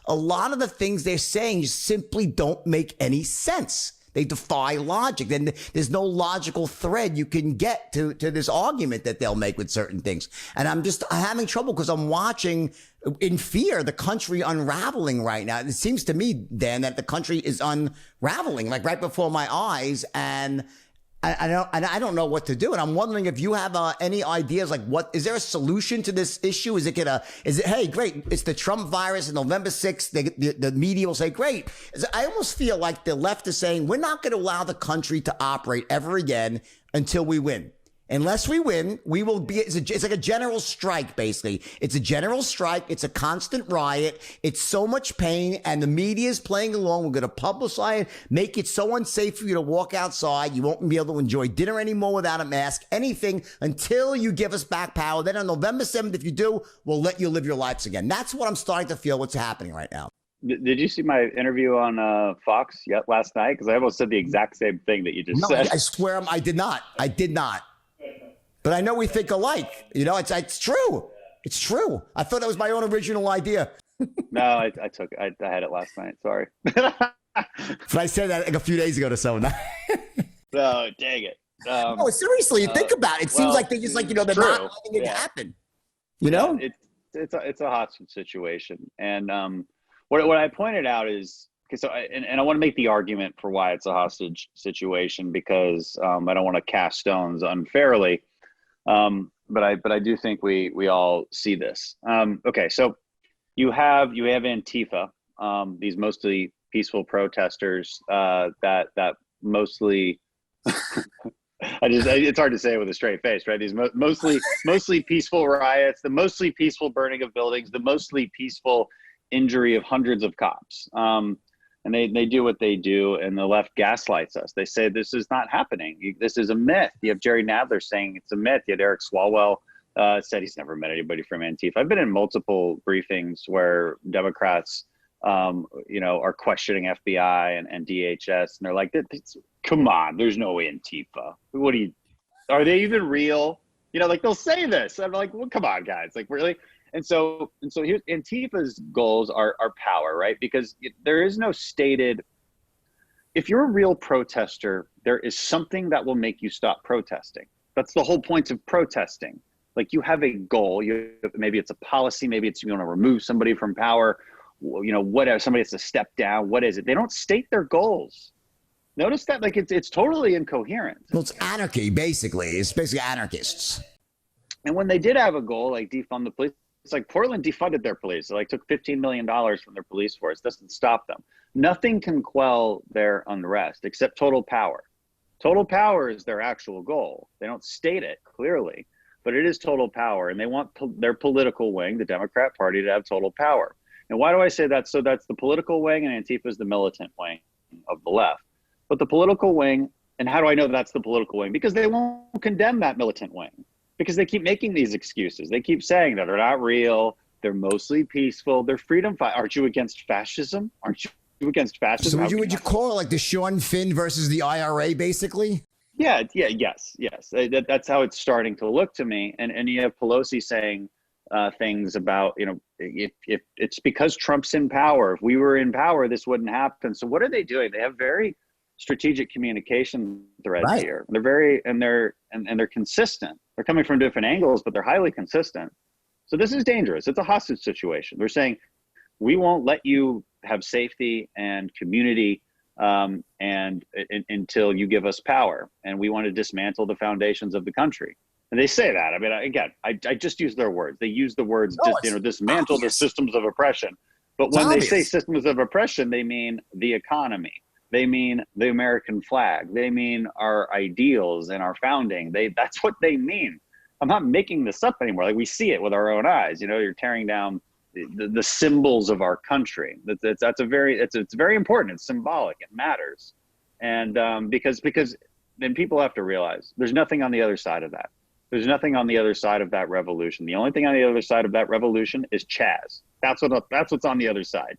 a lot of the things they're saying just simply don't make any sense. They defy logic. Then there's no logical thread you can get to this argument that they'll make with certain things. And I'm having trouble because I'm watching in fear the country unraveling right now. It seems to me, Dan, that the country is unraveling like right before my eyes, and I don't know what to do. And I'm wondering if you have any ideas, like is there a solution to this issue? Is it, hey, great, it's the Trump virus and November 6th, the media will say, great. I almost feel like the left is saying, we're not going to allow the country to operate ever again until we win. Unless we win, we will be, it's like a general strike, basically. It's a general strike. It's a constant riot. It's so much pain, and the media is playing along. We're going to publicize it, make it so unsafe for you to walk outside. You won't be able to enjoy dinner anymore without a mask, anything, until you give us back power. Then on November 7th, if you do, we'll let you live your lives again. That's what I'm starting to feel what's happening right now. Did you see my interview on Fox yet last night? Because I almost said the exact same thing that you just said. I swear I did not. I did not. But I know we think alike. You know, it's true. It's true. I thought that was my own original idea. No, I had it last night. Sorry. But I said that like a few days ago to someone. No, dang it. No, seriously, think about it. It seems like they just they're not letting it happen. You know? It's a hostage situation. And what I pointed out is, I want to make the argument for why it's a hostage situation, because I don't want to cast stones unfairly. But I do think we all see this. Okay, so you have Antifa, these mostly peaceful protesters that mostly it's hard to say with a straight face, right? These mostly peaceful riots, the mostly peaceful burning of buildings, the mostly peaceful injury of hundreds of cops. And they do what they do, and the left gaslights us. They say this is not happening. This is a myth. You have Jerry Nadler saying it's a myth. You had Eric Swalwell said he's never met anybody from Antifa. I've been in multiple briefings where Democrats, are questioning FBI and DHS, and they're like, "Come on, there's no Antifa. Are they even real?" They'll say this. I'm like, "Well, come on, guys. Like, really?" And so here's Antifa's goals are power, right? Because there is no stated, if you're a real protester, there is something that will make you stop protesting. That's the whole point of protesting. Like, you have a goal, maybe it's a policy, maybe it's, you want to remove somebody from power, whatever, somebody has to step down. What is it? They don't state their goals. Notice that, like, it's totally incoherent. Well, it's anarchy, basically. It's basically anarchists. And when they did have a goal, like defund the police, it's like Portland defunded their police. They took $15 million from their police force. Doesn't stop them. Nothing can quell their unrest except total power. Total power is their actual goal. They don't state it clearly, but it is total power. And they want their political wing, the Democrat Party, to have total power. And why do I say that? So that's the political wing, and Antifa is the militant wing of the left. But the political wing, and how do I know that's the political wing? Because they won't condemn that militant wing. Because they keep making these excuses. They keep saying that they're not real. They're mostly peaceful. They're freedom fighters. Aren't you against fascism? Aren't you against fascism? So would you call it like the Sean Finn versus the IRA, basically? Yes. That's how it's starting to look to me. And you have Pelosi saying things about, if it's because Trump's in power. If we were in power, this wouldn't happen. So what are they doing? They have very strategic communication threads here. They're consistent. They're coming from different angles, but they're highly consistent. So this is dangerous. It's a hostage situation. They're saying, we won't let you have safety and community until you give us power. And we want to dismantle the foundations of the country. And they say that. I mean, again, I just use their words. They use the words, dismantle the systems of oppression. But when they say systems of oppression, they mean the economy. They mean the American flag. They mean our ideals and our founding. That's what they mean. I'm not making this up anymore. Like, we see it with our own eyes. You're tearing down the symbols of our country. It's very important. It's symbolic. It matters. And because then people have to realize there's nothing on the other side of that. There's nothing on the other side of that revolution. The only thing on the other side of that revolution is Chaz. That's what's on the other side.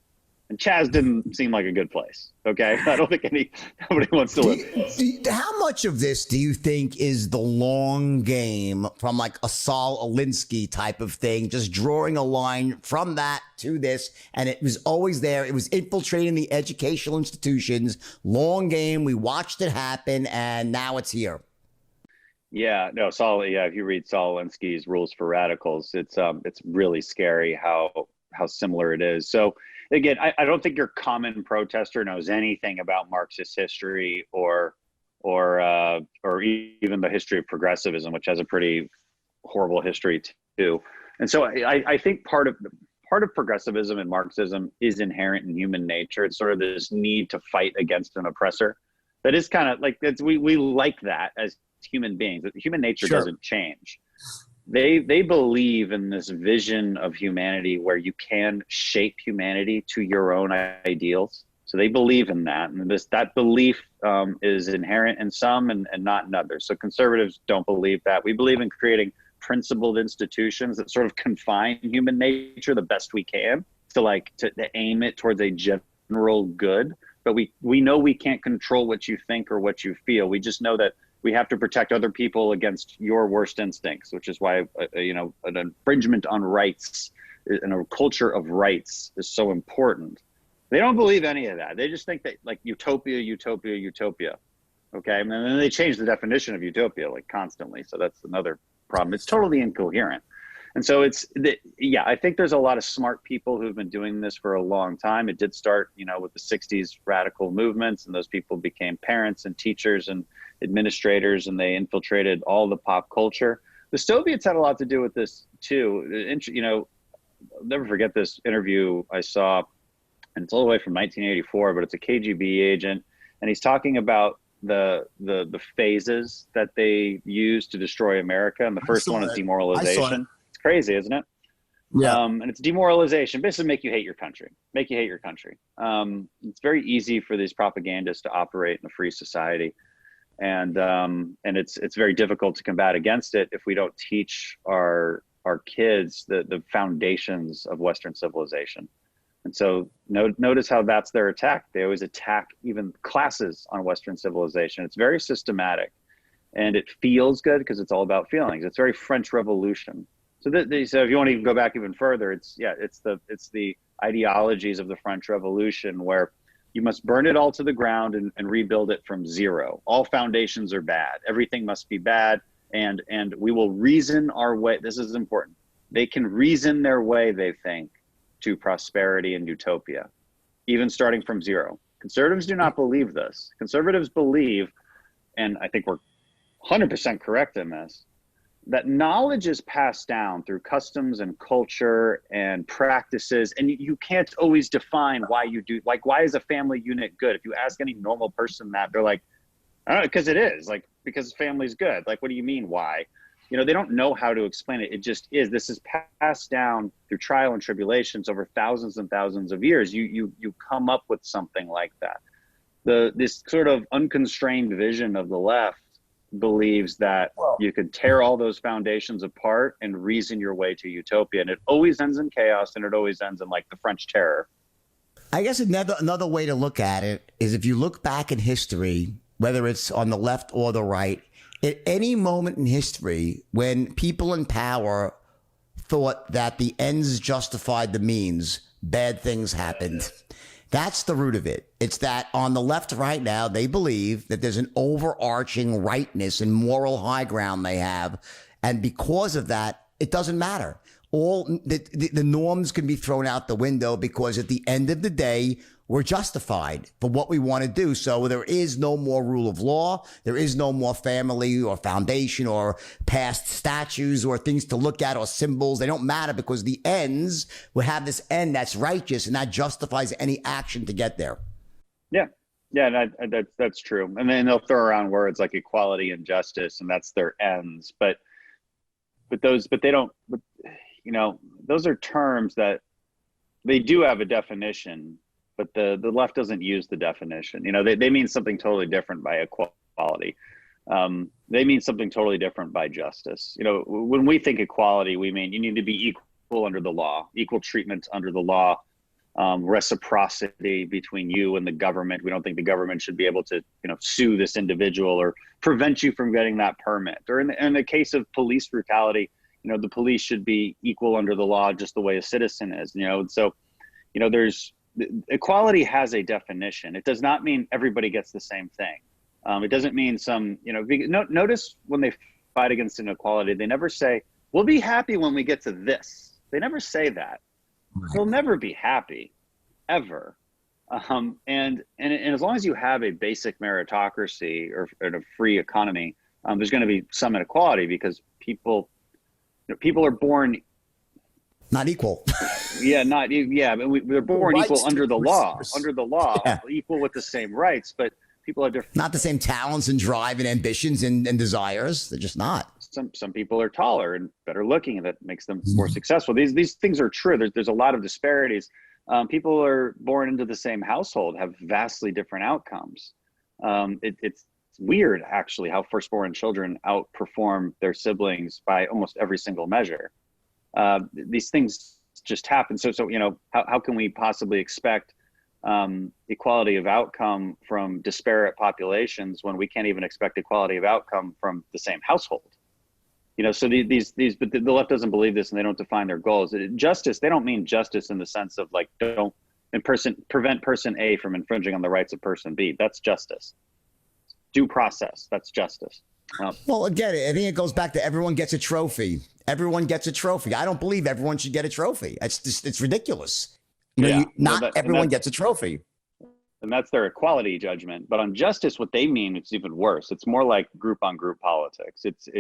And Chaz didn't seem like a good place. Okay, I don't think nobody wants to live. How much of this do you think is the long game from like a Saul Alinsky type of thing, just drawing a line from that to this, and it was always there. It was infiltrating the educational institutions. Long game. We watched it happen, and now it's here. Yeah, no, Saul. Yeah, if you read Saul Alinsky's Rules for Radicals, it's really scary how similar it is. So again, I don't think your common protester knows anything about Marxist history or even the history of progressivism, which has a pretty horrible history too. And so I think part of progressivism and Marxism is inherent in human nature. It's sort of this need to fight against an oppressor. That is kind of like we like that as human beings. Human nature doesn't change. They believe in this vision of humanity where you can shape humanity to your own ideals. So they believe in that, and that belief is inherent in some and not in others. So conservatives don't believe that. We believe in creating principled institutions that sort of confine human nature the best we can to aim it towards a general good. But we know we can't control what you think or what you feel. We just know that we have to protect other people against your worst instincts, which is why, an infringement on rights and a culture of rights is so important. They don't believe any of that. They just think that like utopia, utopia, utopia. Okay. And then they change the definition of utopia like constantly. So that's another problem. It's totally incoherent. And so I think there's a lot of smart people who've been doing this for a long time. It did start, with the 60s radical movements, and those people became parents and teachers and administrators, and they infiltrated all the pop culture. The Soviets had a lot to do with this too. I'll never forget this interview I saw, and it's all the way from 1984, but it's a KGB agent, and he's talking about the phases that they use to destroy America, and the first one is demoralization. It's crazy, isn't it? Yeah. And it's demoralization, basically make you hate your country. It's very easy for these propagandists to operate in a free society. And it's very difficult to combat against it if we don't teach our kids the foundations of Western civilization. And so notice how that's their attack. They always attack even classes on Western civilization. It's very systematic, and it feels good because it's all about feelings. It's very French Revolution. So so if you want to even go back even further, it's the ideologies of the French Revolution where you must burn it all to the ground and rebuild it from zero. All foundations are bad. Everything must be bad. And we will reason our way. This is important. They can reason their way, they think, to prosperity and utopia, even starting from zero. Conservatives do not believe this. Conservatives believe, and I think we're 100% correct in this, that knowledge is passed down through customs and culture and practices, and you can't always define why you do, like, why is a family unit good? If you ask any normal person that, they're like, I don't know, because it is, like, because family's good. Like, what do you mean, why? They don't know how to explain it. It just is. This is passed down through trial and tribulations over thousands and thousands of years. You come up with something like that. This sort of unconstrained vision of the left believes that you could tear all those foundations apart and reason your way to utopia, and it always ends in chaos, and it always ends in like the French Terror. I guess another way to look at it is if you look back in history, whether it's on the left or the right, at any moment in history when people in power thought that the ends justified the means, bad things happened. That's the root of it. It's that on the left right now, they believe that there's an overarching rightness and moral high ground they have. And because of that, it doesn't matter. All the norms can be thrown out the window because at the end of the day, we're justified for what we want to do. So there is no more rule of law. There is no more family or foundation or past statues or things to look at or symbols. They don't matter because the ends will have this end that's righteous and that justifies any action to get there. Yeah. Yeah, and that's true. And then they'll throw around words like equality and justice, and that's their ends. But they don't, those are terms that they do have a definition, but the left doesn't use the definition. They mean something totally different by equality. They mean something totally different by justice. When we think equality, we mean you need to be equal under the law, equal treatment under the law. reciprocity between you and the government. We don't think the government should be able to, sue this individual or prevent you from getting that permit. Or in the case of police brutality, the police should be equal under the law, just the way a citizen is. So, there's equality has a definition. It does not mean everybody gets the same thing. It doesn't mean some, notice when they fight against inequality, they never say, we'll be happy when we get to this. They never say that. Right. They'll never be happy, ever. And as long as you have a basic meritocracy or a free economy, there's going to be some inequality because people are born not equal. But they're born equal under the law, Yeah. equal with the same rights, but people are different. Not the same talents and drive and ambitions and desires. They're just not. Some people are taller and better looking, and that makes them more successful. These things are true. There's a lot of disparities. People are born into the same household, have vastly different outcomes. It's weird, actually, how firstborn children outperform their siblings by almost every single measure. These things just happen. So how can we possibly expect equality of outcome from disparate populations when we can't even expect equality of outcome from the same household? So but the left doesn't believe this, and they don't define their goals. Justice, they don't mean justice in the sense of like, prevent person A from infringing on the rights of person B. That's justice. Due process, that's justice. Well, again, I think it goes back to everyone gets a trophy. Everyone gets a trophy. I don't believe everyone should get a trophy. It's ridiculous. Not everyone gets a trophy. And that's their equality judgment. But on justice, what they mean, it's even worse. It's more like group on group politics. It's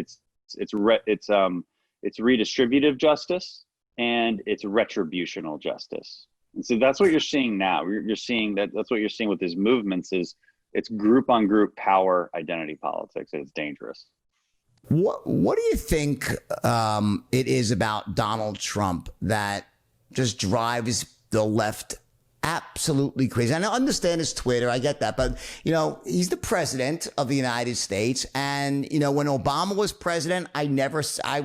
redistributive justice, and it's retributional justice. And so that's what you're seeing now. You're seeing that's what you're seeing with these movements is it's group on group power identity politics. And it's dangerous. What do you think it is about Donald Trump that just drives the left absolutely crazy? I understand his Twitter. I get that. But, he's the president of the United States. And, when Obama was president, I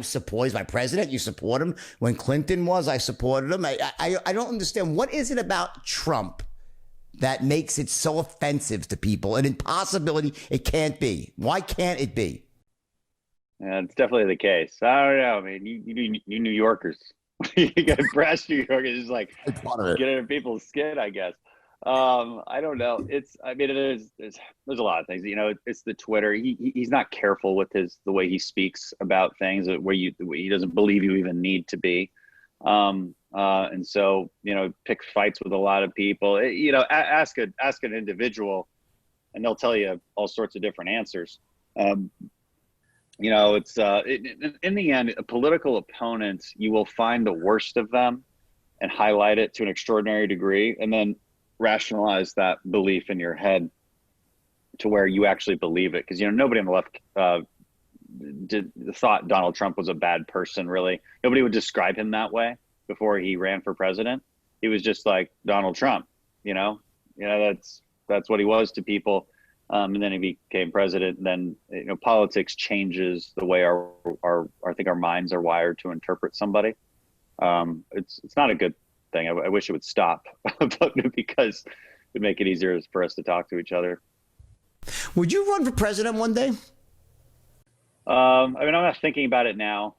support, he's my president. You support him. When Clinton was, I supported him. I don't understand. What is it about Trump that makes it so offensive to people? An impossibility. It can't be. Why can't it be? Yeah, it's definitely the case. I don't know. I mean, you New Yorkers. You got brash New Yorkers just like get under people's skin, I guess. I don't know. There's a lot of things. It's the Twitter. He's not careful with the way he speaks about things, where he doesn't believe you even need to be. And so picks fights with a lot of people. Ask an individual, and they'll tell you all sorts of different answers. It's in the end, a political opponent, you will find the worst of them and highlight it to an extraordinary degree, and then rationalize that belief in your head to where you actually believe it. Because nobody on the left thought Donald Trump was a bad person. Really, nobody would describe him that way before he ran for president. He was just like Donald Trump. That's what he was to people. And then he became president. And then politics changes the way I think our minds are wired to interpret somebody. It's not a good thing. I wish it would stop, because it would make it easier for us to talk to each other. Would you run for president one day? I'm not thinking about it now.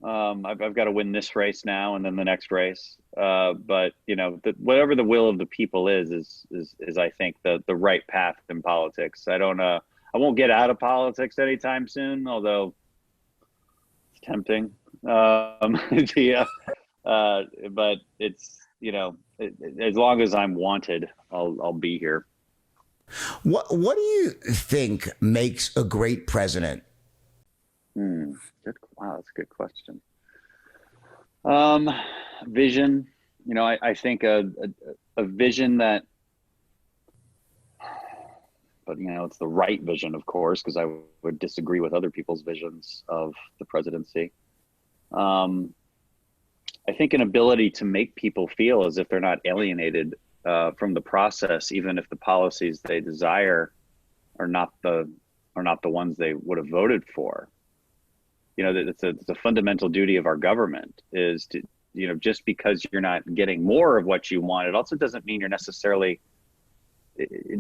I've got to win this race now and then the next race. But whatever the will of the people is I think the right path in politics. I won't get out of politics anytime soon, although it's tempting. But it's, as long as I'm wanted, I'll be here. What do you think makes a great president? Wow, that's a good question. Vision. I think a vision that, but it's the right vision, of course, because I would disagree with other people's visions of the presidency. I think an ability to make people feel as if they're not alienated from the process, even if the policies they desire are not the ones they would have voted for. It's a fundamental duty of our government is just because you're not getting more of what you want, it also doesn't mean it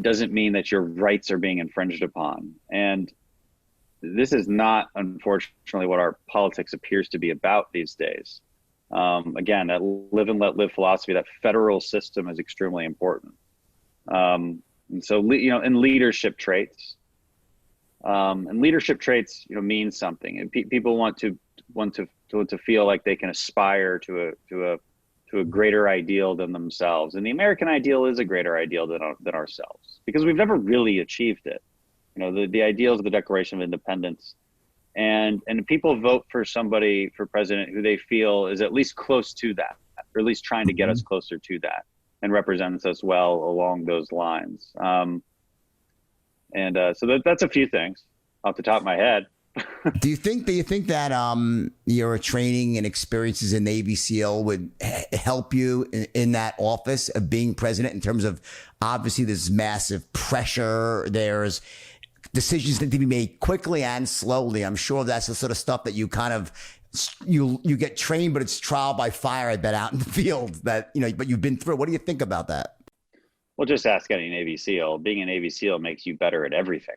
doesn't mean that your rights are being infringed upon. And this is not, unfortunately, what our politics appears to be about these days. Again, that live and let live philosophy, that federal system is extremely important. And so, in leadership traits, mean something, and people want to feel like they can aspire to a greater ideal than themselves. And the American ideal is a greater ideal than ourselves, because we've never really achieved it. The ideals of the Declaration of Independence, and people vote for somebody for president who they feel is at least close to that, or at least trying to get us closer to that, and represents us well along those lines. So that's a few things off the top of my head. Do you think that your training and experiences in Navy SEAL would help you in that office of being president, in terms of, obviously there's massive pressure, there's decisions that need to be made quickly and slowly. I'm sure that's the sort of stuff that you kind of, you get trained, but it's trial by fire, I bet, out in the field, that, but you've been through. What do you think about that? Well, just ask any Navy SEAL. Being a Navy SEAL makes you better at everything.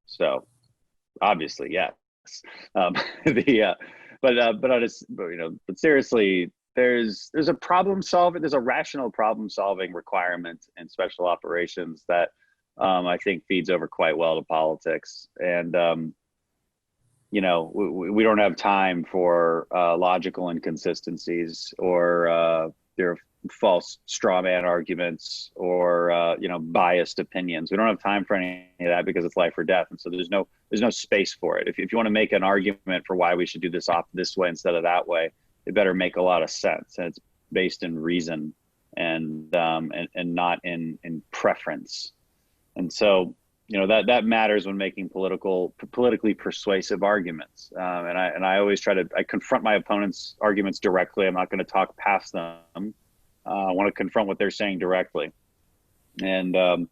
So obviously, yes. But seriously, there's a rational problem solving requirement in special operations that I think feeds over quite well to politics. And we don't have time for logical inconsistencies, or their false straw man arguments, or biased opinions. We don't have time for any of that, because it's life or death, and so there's no space for it. If you want to make an argument for why we should do this this way instead of that way, it better make a lot of sense, and it's based in reason and not in preference. And so that matters when making politically persuasive arguments. And I always I confront my opponent's arguments directly. I'm not going to talk past them. I want to confront what they're saying directly, and because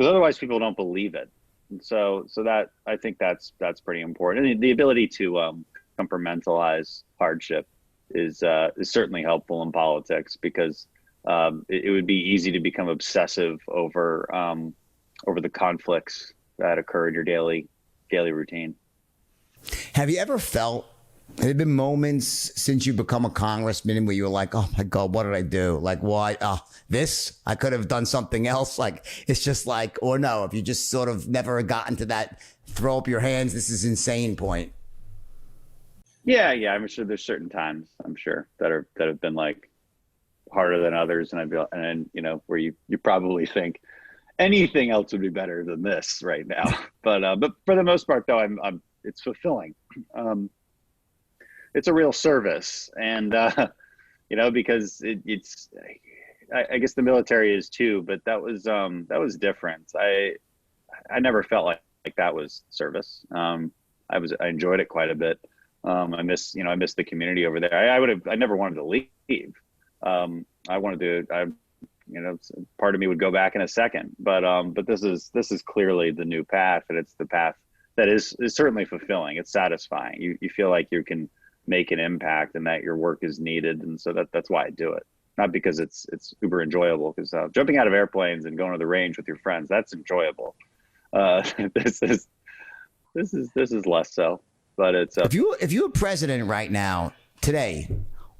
otherwise people don't believe it. And so that, I think that's pretty important. And the ability to compartmentalize hardship is certainly helpful in politics, because it would be easy to become obsessive over the conflicts that occur in your daily routine. Have you ever felt, have there been moments since you become a congressman where you were like, oh my God, what did I do? Like, why? I could have done something else. Like, it's just like, or no, if you just sort of never gotten to that throw up your hands, this is insane point. Yeah. I'm sure there's certain times, that have been like harder than others. And where you probably think anything else would be better than this right now. But for the most part, though, it's fulfilling. It's a real service, and because it's, I guess the military is too, but that was different. I never felt like that was service. I enjoyed it quite a bit. I miss the community over there. I never wanted to leave. I wanted to, part of me would go back in a second, but this is clearly the new path, and it's the path that is certainly fulfilling. It's satisfying. You feel like you can make an impact, and that your work is needed, and so that's why I do it. Not because it's uber enjoyable, because jumping out of airplanes and going to the range with your friends, that's enjoyable. This is less so, but it's if you were president right now today,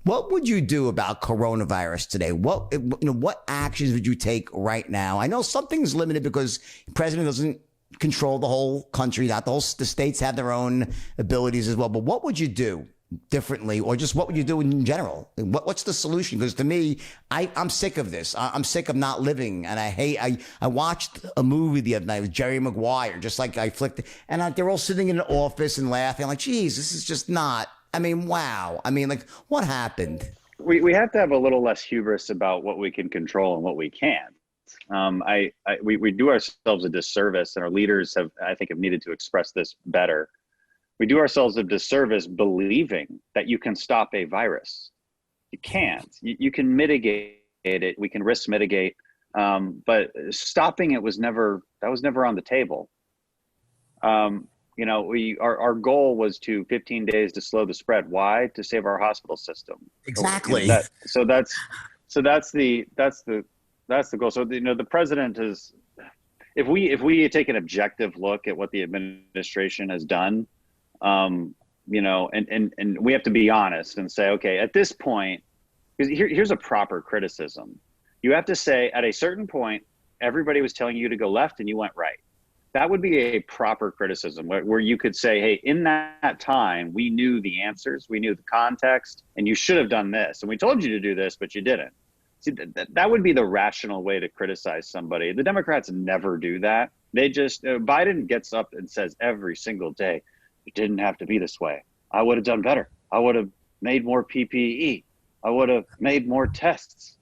what would you do about coronavirus today? What actions would you take right now? I know something's limited because the president doesn't control the whole country. The states have their own abilities as well. But what would you do differently, or just what would you do in general? What's the solution? Because to me, I'm sick of this. I'm sick of not living, and I watched a movie the other night with Jerry Maguire, just like I flicked it, and they're all sitting in an office and laughing. I'm like, geez, this is just not. I mean, wow. I mean, like, what happened? We have to have a little less hubris about what we can control and what we can't. We do ourselves a disservice, and our leaders have needed to express this better. We do ourselves a disservice believing that you can stop a virus. You can't. You can mitigate it. We can risk mitigate, but stopping it was never on the table. our goal was to 15 days to slow the spread. Why? To save our hospital system. Exactly. That's the goal. So the president is, if we take an objective look at what the administration has done, and we have to be honest and say, okay, at this point, because here's a proper criticism. You have to say at a certain point, everybody was telling you to go left and you went right. That would be a proper criticism where you could say, hey, in that time, we knew the answers, we knew the context, and you should have done this. And we told you to do this, but you didn't. See, that would be the rational way to criticize somebody. The Democrats never do that. They just, Biden gets up and says every single day, it didn't have to be this way. I would have done better. I would have made more PPE. I would have made more tests.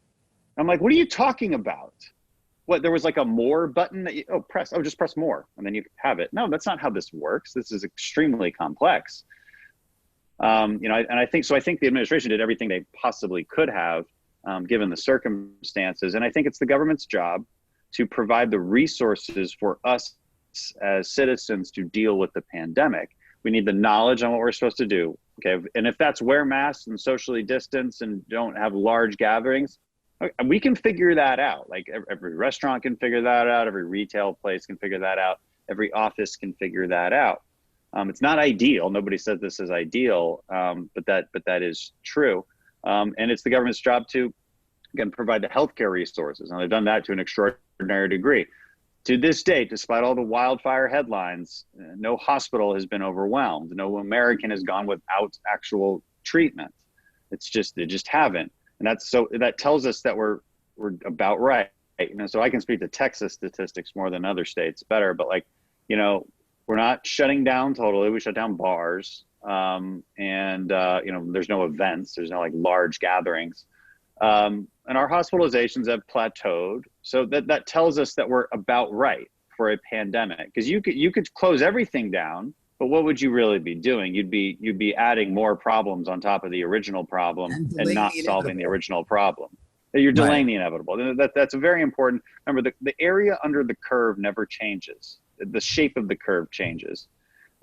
I'm like, what are you talking about? What, there was like a more button that just press more and then you have it. No, that's not how this works. This is extremely complex. I think the administration did everything they possibly could have, given the circumstances. And I think it's the government's job to provide the resources for us as citizens to deal with the pandemic. We need the knowledge on what we're supposed to do. Okay. And if that's wear masks and socially distance and don't have large gatherings, we can figure that out. Like every restaurant can figure that out. Every retail place can figure that out. Every office can figure that out. It's not ideal. Nobody says this is ideal, but that is true. And it's the government's job to, again, provide the healthcare resources. And they've done that to an extraordinary degree. To this date, despite all the wildfire headlines, no hospital has been overwhelmed. No American has gone without actual treatment. They just haven't. And that tells us that we're about right. So I can speak to Texas statistics more than other states better, but we're not shutting down totally. We shut down bars. There's no events. There's no large gatherings. And our hospitalizations have plateaued. So that tells us that we're about right for a pandemic. Because you could close everything down, but what would you really be doing? You'd be adding more problems on top of the original problem and not solving the original problem. You're delaying the inevitable. That's a very important. Remember, the area under the curve never changes. The shape of the curve changes.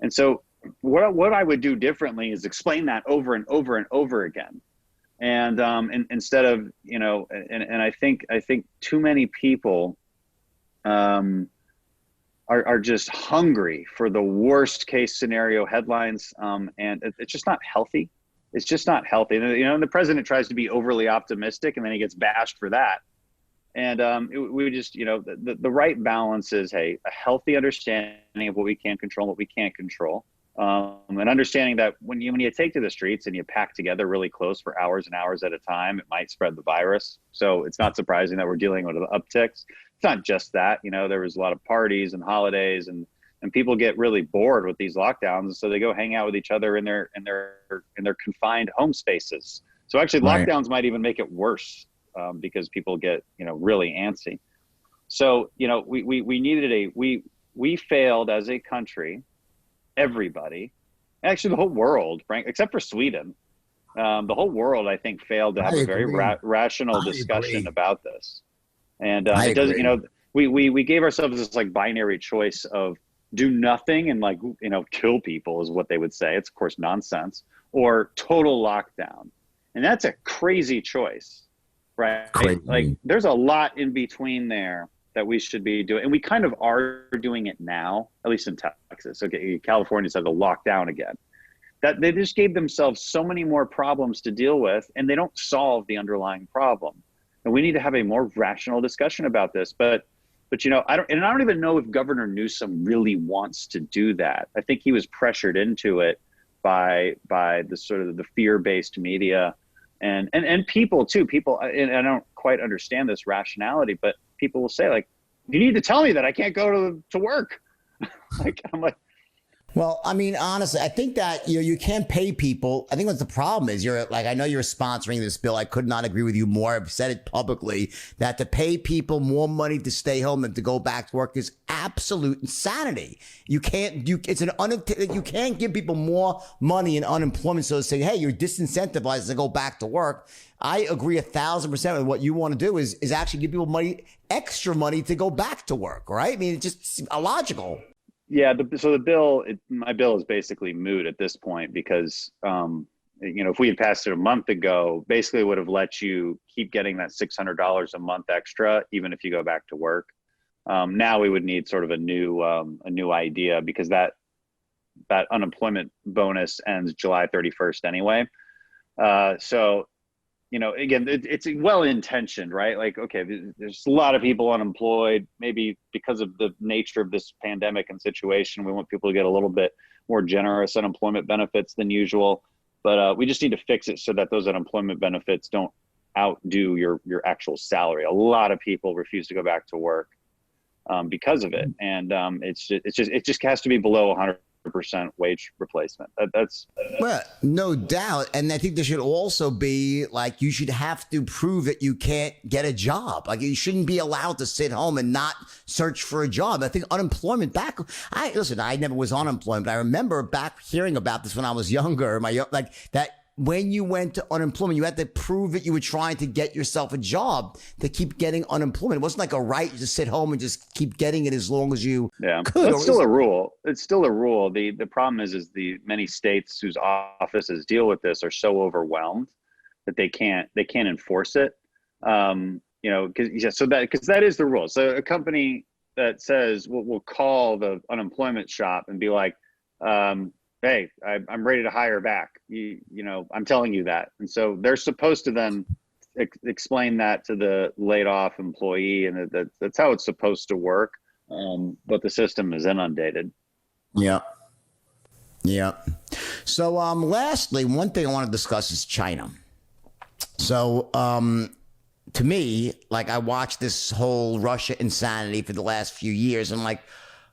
And so what I would do differently is explain that over and over and over again. And instead of, and I think too many people are just hungry for the worst case scenario headlines. And it's just not healthy. It's just not healthy. And the president tries to be overly optimistic and then he gets bashed for that. And we just, the right balance is, hey, a healthy understanding of what we can control and what we can't control. And understanding that when you take to the streets and you pack together really close for hours and hours at a time, it might spread the virus. So it's not surprising that we're dealing with the upticks. It's not just that, there was a lot of parties and holidays and people get really bored with these lockdowns. So they go hang out with each other in their confined home spaces. So actually lockdowns might even make it worse because people get, really antsy. So, we failed as a country. Everybody, actually the whole world, except for Sweden, the whole world, I think, failed to have a very rational discussion about this. And it doesn't, we gave ourselves this binary choice of do nothing and kill people is what they would say. It's of course nonsense, or total lockdown. And that's a crazy choice, right? Crazy. There's a lot in between there that we should be doing. And we kind of are doing it now, at least in Texas. Okay, California's had to lock down again. That they just gave themselves so many more problems to deal with, and they don't solve the underlying problem. And we need to have a more rational discussion about this. But I don't even know if Governor Newsom really wants to do that. I think he was pressured into it by the sort of the fear-based media and people too. And I don't quite understand this rationality, but people will say you need to tell me that I can't go to work. I'm like, well, I mean, honestly, I think that you can't pay people. I think what the problem is, I know you're sponsoring this bill. I could not agree with you more. I've said it publicly that to pay people more money to stay home than to go back to work is absolute insanity. You can't give people more money in unemployment. So to say, hey, you're disincentivized to go back to work. I agree 1,000% with what you want to do is actually give people extra money to go back to work, right? I mean, it's just illogical. Yeah, so the bill, my bill is basically moot at this point because, if we had passed it a month ago, basically it would have let you keep getting that $600 a month extra, even if you go back to work. Now we would need sort of a new idea because that unemployment bonus ends July 31st anyway. So again, it's well intentioned, right? Like, okay, there's a lot of people unemployed, maybe because of the nature of this pandemic and situation. We want people to get a little bit more generous unemployment benefits than usual. But we just need to fix it so that those unemployment benefits don't outdo your actual salary. A lot of people refuse to go back to work because of it, and it just has to be below 100% wage replacement. That's Well, no doubt. And I think there should also be like you should have to prove that you can't get a job. Like you shouldn't be allowed to sit home and not search for a job. I think unemployment I never was unemployed, but I remember back hearing about this when I was younger. Like that when you went to unemployment, you had to prove that you were trying to get yourself a job to keep getting unemployment. It wasn't like a right to sit home and just keep getting it as long as you could. Well, it's still a rule. It's still a rule. The problem is the many states whose offices deal with this are so overwhelmed that they can't enforce it. Because that is the rule. So a company that says we'll call the unemployment shop and be like, hey, I'm ready to hire back. I'm telling you that. And so they're supposed to then explain that to the laid off employee, and that's how it's supposed to work. But the system is inundated. Yeah. Yeah. So lastly, one thing I want to discuss is China. So to me, like I watched this whole Russia insanity for the last few years, and like,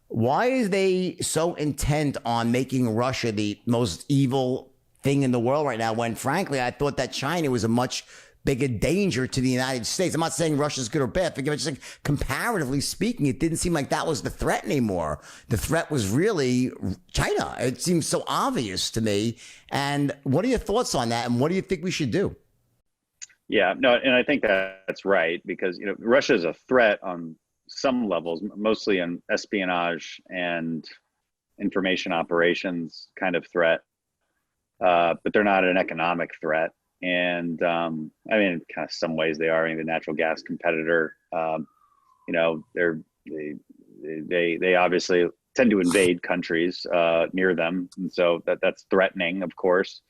why are they so intent on making Russia the most evil thing in the world right now when, frankly, I thought that China was a much bigger danger to the United States? I'm not saying Russia's good or bad. Forgive me, just like comparatively speaking, it didn't seem like that was the threat anymore. The threat was really China. It seems so obvious to me. And what are your thoughts on that? And what do you think we should do? Yeah, no, and I think that's right because Russia is a threat on some levels, mostly in espionage and information operations kind of threat, but they're not an economic threat. And in kind of some ways they are. I mean, the natural gas competitor. They obviously tend to invade countries near them, and so that's threatening, of course.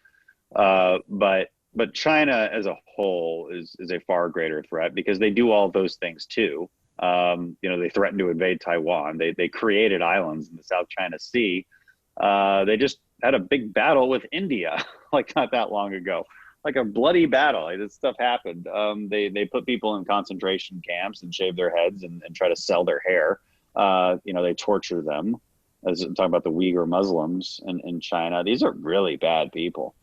But China as a whole is a far greater threat because they do all those things too. They threatened to invade Taiwan. They created islands in the South China Sea. They just had a big battle with India, like not that long ago, like a bloody battle. Like, this stuff happened. They put people in concentration camps and shave their heads and try to sell their hair. They torture them. As I'm talking about the Uyghur Muslims in China, these are really bad people.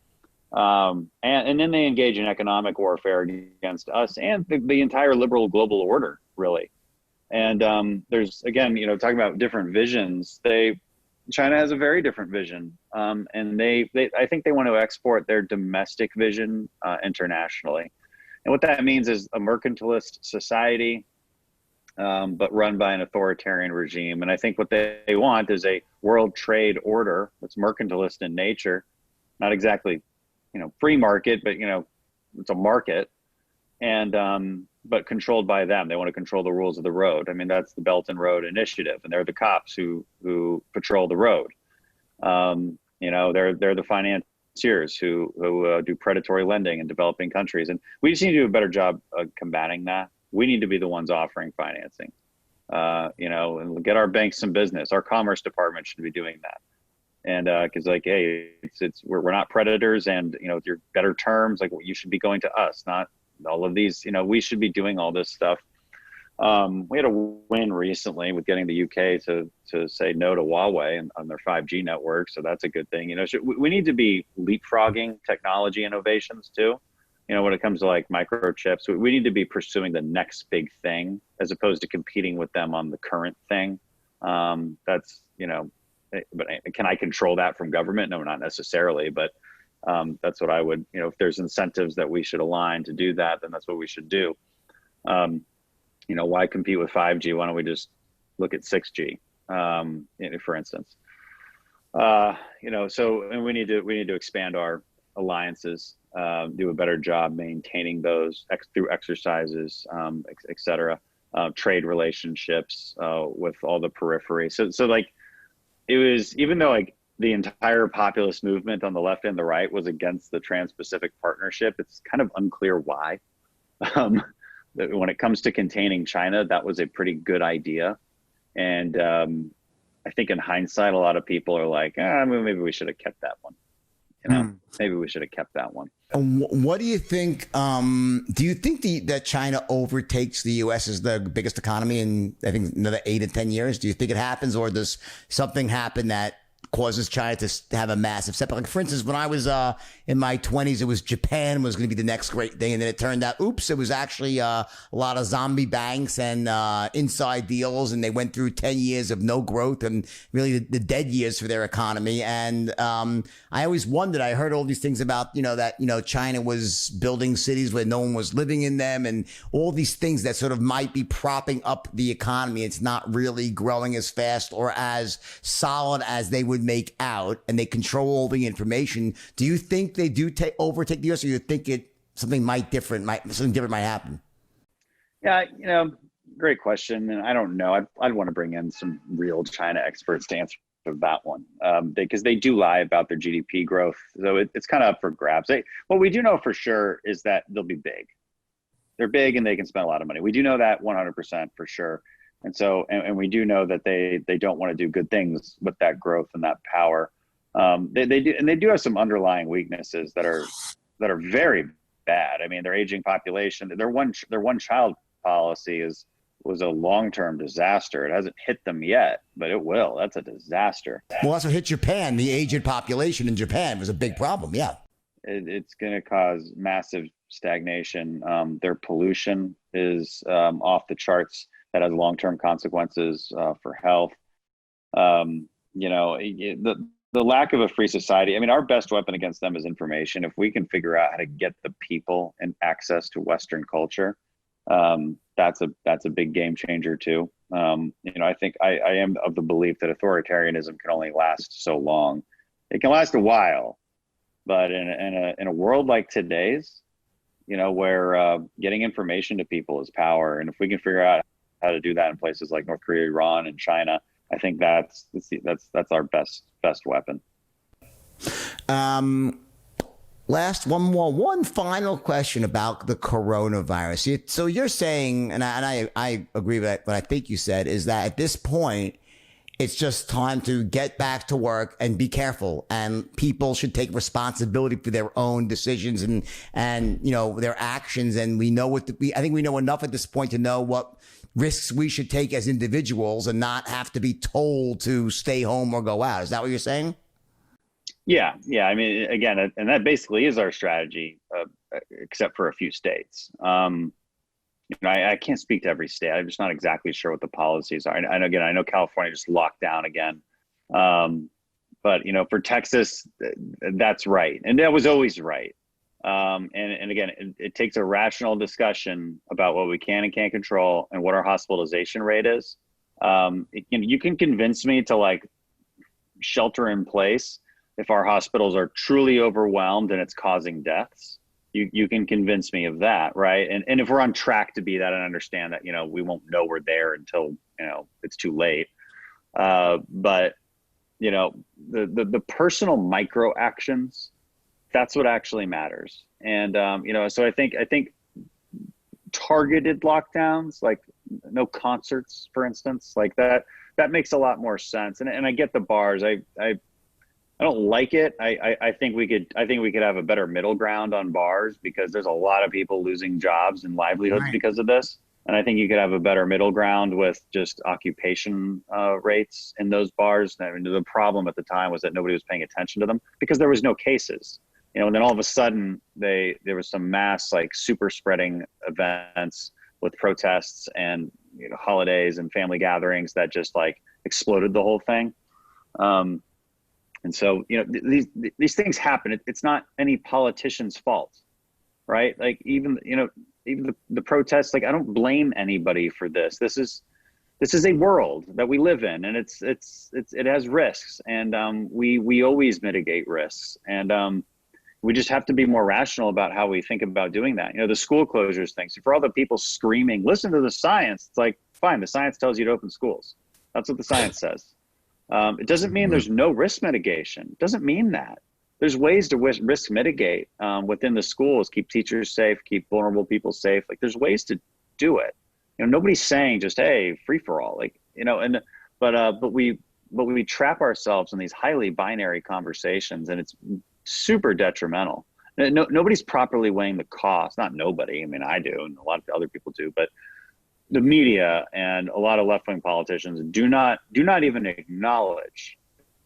And then they engage in economic warfare against us and the entire liberal global order, really. And there's, again, talking about different visions, China has a very different vision. And I think they want to export their domestic vision internationally. And what that means is a mercantilist society, but run by an authoritarian regime. And I think what they want is a world trade order that's mercantilist in nature, not exactly, free market, but, it's a market. And but controlled by them. They want to control the rules of the road. I mean, that's the Belt and Road Initiative, and they're the cops who patrol the road. They're the financiers who do predatory lending in developing countries, and we just need to do a better job of combating that. We need to be the ones offering financing, and get our banks some business. Our Commerce Department should be doing that, and because hey, we're not predators, and with your better terms, like you should be going to us, not all of these, we should be doing all this stuff. We had a win recently with getting the UK to say no to Huawei on their 5G network. So that's a good thing. We need to be leapfrogging technology innovations too. When it comes to like microchips, we need to be pursuing the next big thing as opposed to competing with them on the current thing. But can I control that from government? No, not necessarily, but that's what I would, if there's incentives that we should align to do that, then that's what we should do. Why compete with 5G? Why don't we just look at 6G? for instance. So and we need to expand our alliances, do a better job maintaining those through exercises, et cetera, trade relationships with all the periphery. So like it was, even though like the entire populist movement on the left and the right was against the Trans-Pacific Partnership, it's kind of unclear why. When it comes to containing China, that was a pretty good idea. And I think in hindsight, a lot of people are like, maybe we should have kept that one. Maybe we should have kept that one. What do you think? Do you think that China overtakes the U.S. as the biggest economy in, I think, another 8 to 10 years? Do you think it happens, or does something happen that causes China to have a massive setback? Like, for instance, when I was in my 20s, it was Japan was going to be the next great thing. And then it turned out, oops, it was actually a lot of zombie banks and inside deals. And they went through 10 years of no growth and really the dead years for their economy. And I always wondered, I heard all these things about, that, China was building cities where no one was living in them and all these things that sort of might be propping up the economy. It's not really growing as fast or as solid as they would make out, and they control all the information. Do you think they do overtake the US, or you think something different might happen? Yeah, great question, and I don't know. I'd want to bring in some real China experts to answer that one, because they do lie about their GDP growth, so it's kind of up for grabs. What we do know for sure is that they'll be big. They're big and they can spend a lot of money. We do know that 100% for sure. And so, and we do know that they don't want to do good things with that growth and that power. They do have some underlying weaknesses that are very bad. I mean, their aging population, their one child policy was a long-term disaster. It hasn't hit them yet, but it will. That's a disaster. Well, that's what hit Japan. The aged population in Japan was a big problem. Yeah, it's going to cause massive stagnation. Their pollution is off the charts. That has long-term consequences for health. The lack of a free society. I mean, our best weapon against them is information. If we can figure out how to get the people and access to Western culture, that's a big game changer too. I think I am of the belief that authoritarianism can only last so long. It can last a while, but in a world like today's, where getting information to people is power, and if we can figure out how to do that in places like North Korea, Iran, and China, I think that's our best weapon. One final question about the coronavirus. So you're saying, and I agree with what I think you said, is that at this point, it's just time to get back to work and be careful, and people should take responsibility for their own decisions and their actions. And we know I think we know enough at this point to know what risks we should take as individuals and not have to be told to stay home or go out. Is that what you're saying? Yeah. I mean, again, and that basically is our strategy, except for a few states. I can't speak to every state. I'm just not exactly sure what the policies are. And again, I know California just locked down again. But for Texas, that's right. And that was always right. And again, it takes a rational discussion about what we can and can't control and what our hospitalization rate is. You can convince me to like shelter in place if our hospitals are truly overwhelmed and it's causing deaths. You can convince me of that, right? And if we're on track to be that, and understand that we won't know we're there until it's too late. But the personal micro actions, that's what actually matters. And so I think targeted lockdowns, like no concerts, for instance, like that makes a lot more sense. And I get the bars. I don't like it. I think we could have a better middle ground on bars, because there's a lot of people losing jobs and livelihoods because of this. And I think you could have a better middle ground with just occupation rates in those bars. I mean, the problem at the time was that nobody was paying attention to them because there was no cases. And then all of a sudden there was some mass like super spreading events with protests and holidays and family gatherings that just like exploded the whole thing. And so, these things happen. It's not any politician's fault, right? Like even the protests, like I don't blame anybody for this. This this is a world that we live in, and it has risks, and we always mitigate risks, and we just have to be more rational about how we think about doing that. The school closures thing. So for all the people screaming, listen to the science. It's like, fine, the science tells you to open schools. That's what the science says. It doesn't mean there's no risk mitigation. It doesn't mean that. There's ways to risk mitigate within the schools, keep teachers safe, keep vulnerable people safe. Like, there's ways to do it. Nobody's saying just, hey, free for all. But we trap ourselves in these highly binary conversations, and it's super detrimental. Nobody's properly weighing the cost. Not nobody. I mean, I do, and a lot of other people do, but the media and a lot of left-wing politicians do not even acknowledge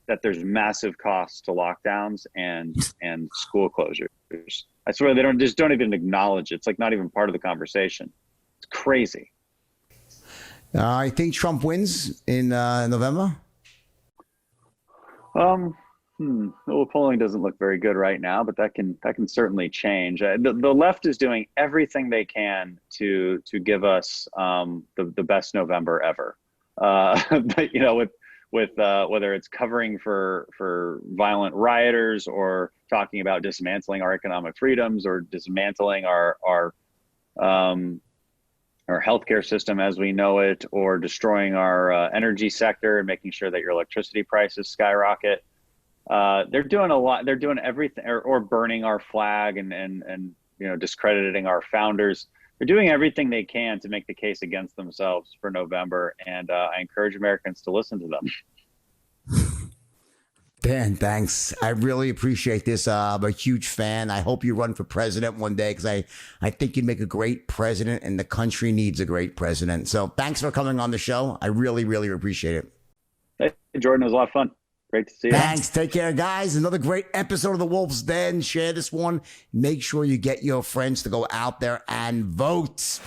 that there's massive costs to lockdowns and school closures. I swear they don't even acknowledge it. It's like not even part of the conversation. It's crazy. I think Trump wins in November. Well, polling doesn't look very good right now, but that can certainly change. The left is doing everything they can to give us the best November ever. But with whether it's covering for violent rioters, or talking about dismantling our economic freedoms, or dismantling our healthcare system as we know it, or destroying our energy sector and making sure that your electricity prices skyrocket. They're doing a lot. They're doing everything, or burning our flag and discrediting our founders. They're doing everything they can to make the case against themselves for November, and I encourage Americans to listen to them. Dan, thanks. I really appreciate this. I'm a huge fan. I hope you run for president one day, because I think you'd make a great president, and the country needs a great president. So thanks for coming on the show. I really, really appreciate it. Hey, Jordan, it was a lot of fun. Great to see you. Thanks. Take care, guys. Another great episode of The Wolf's Den. Share this one. Make sure you get your friends to go out there and vote.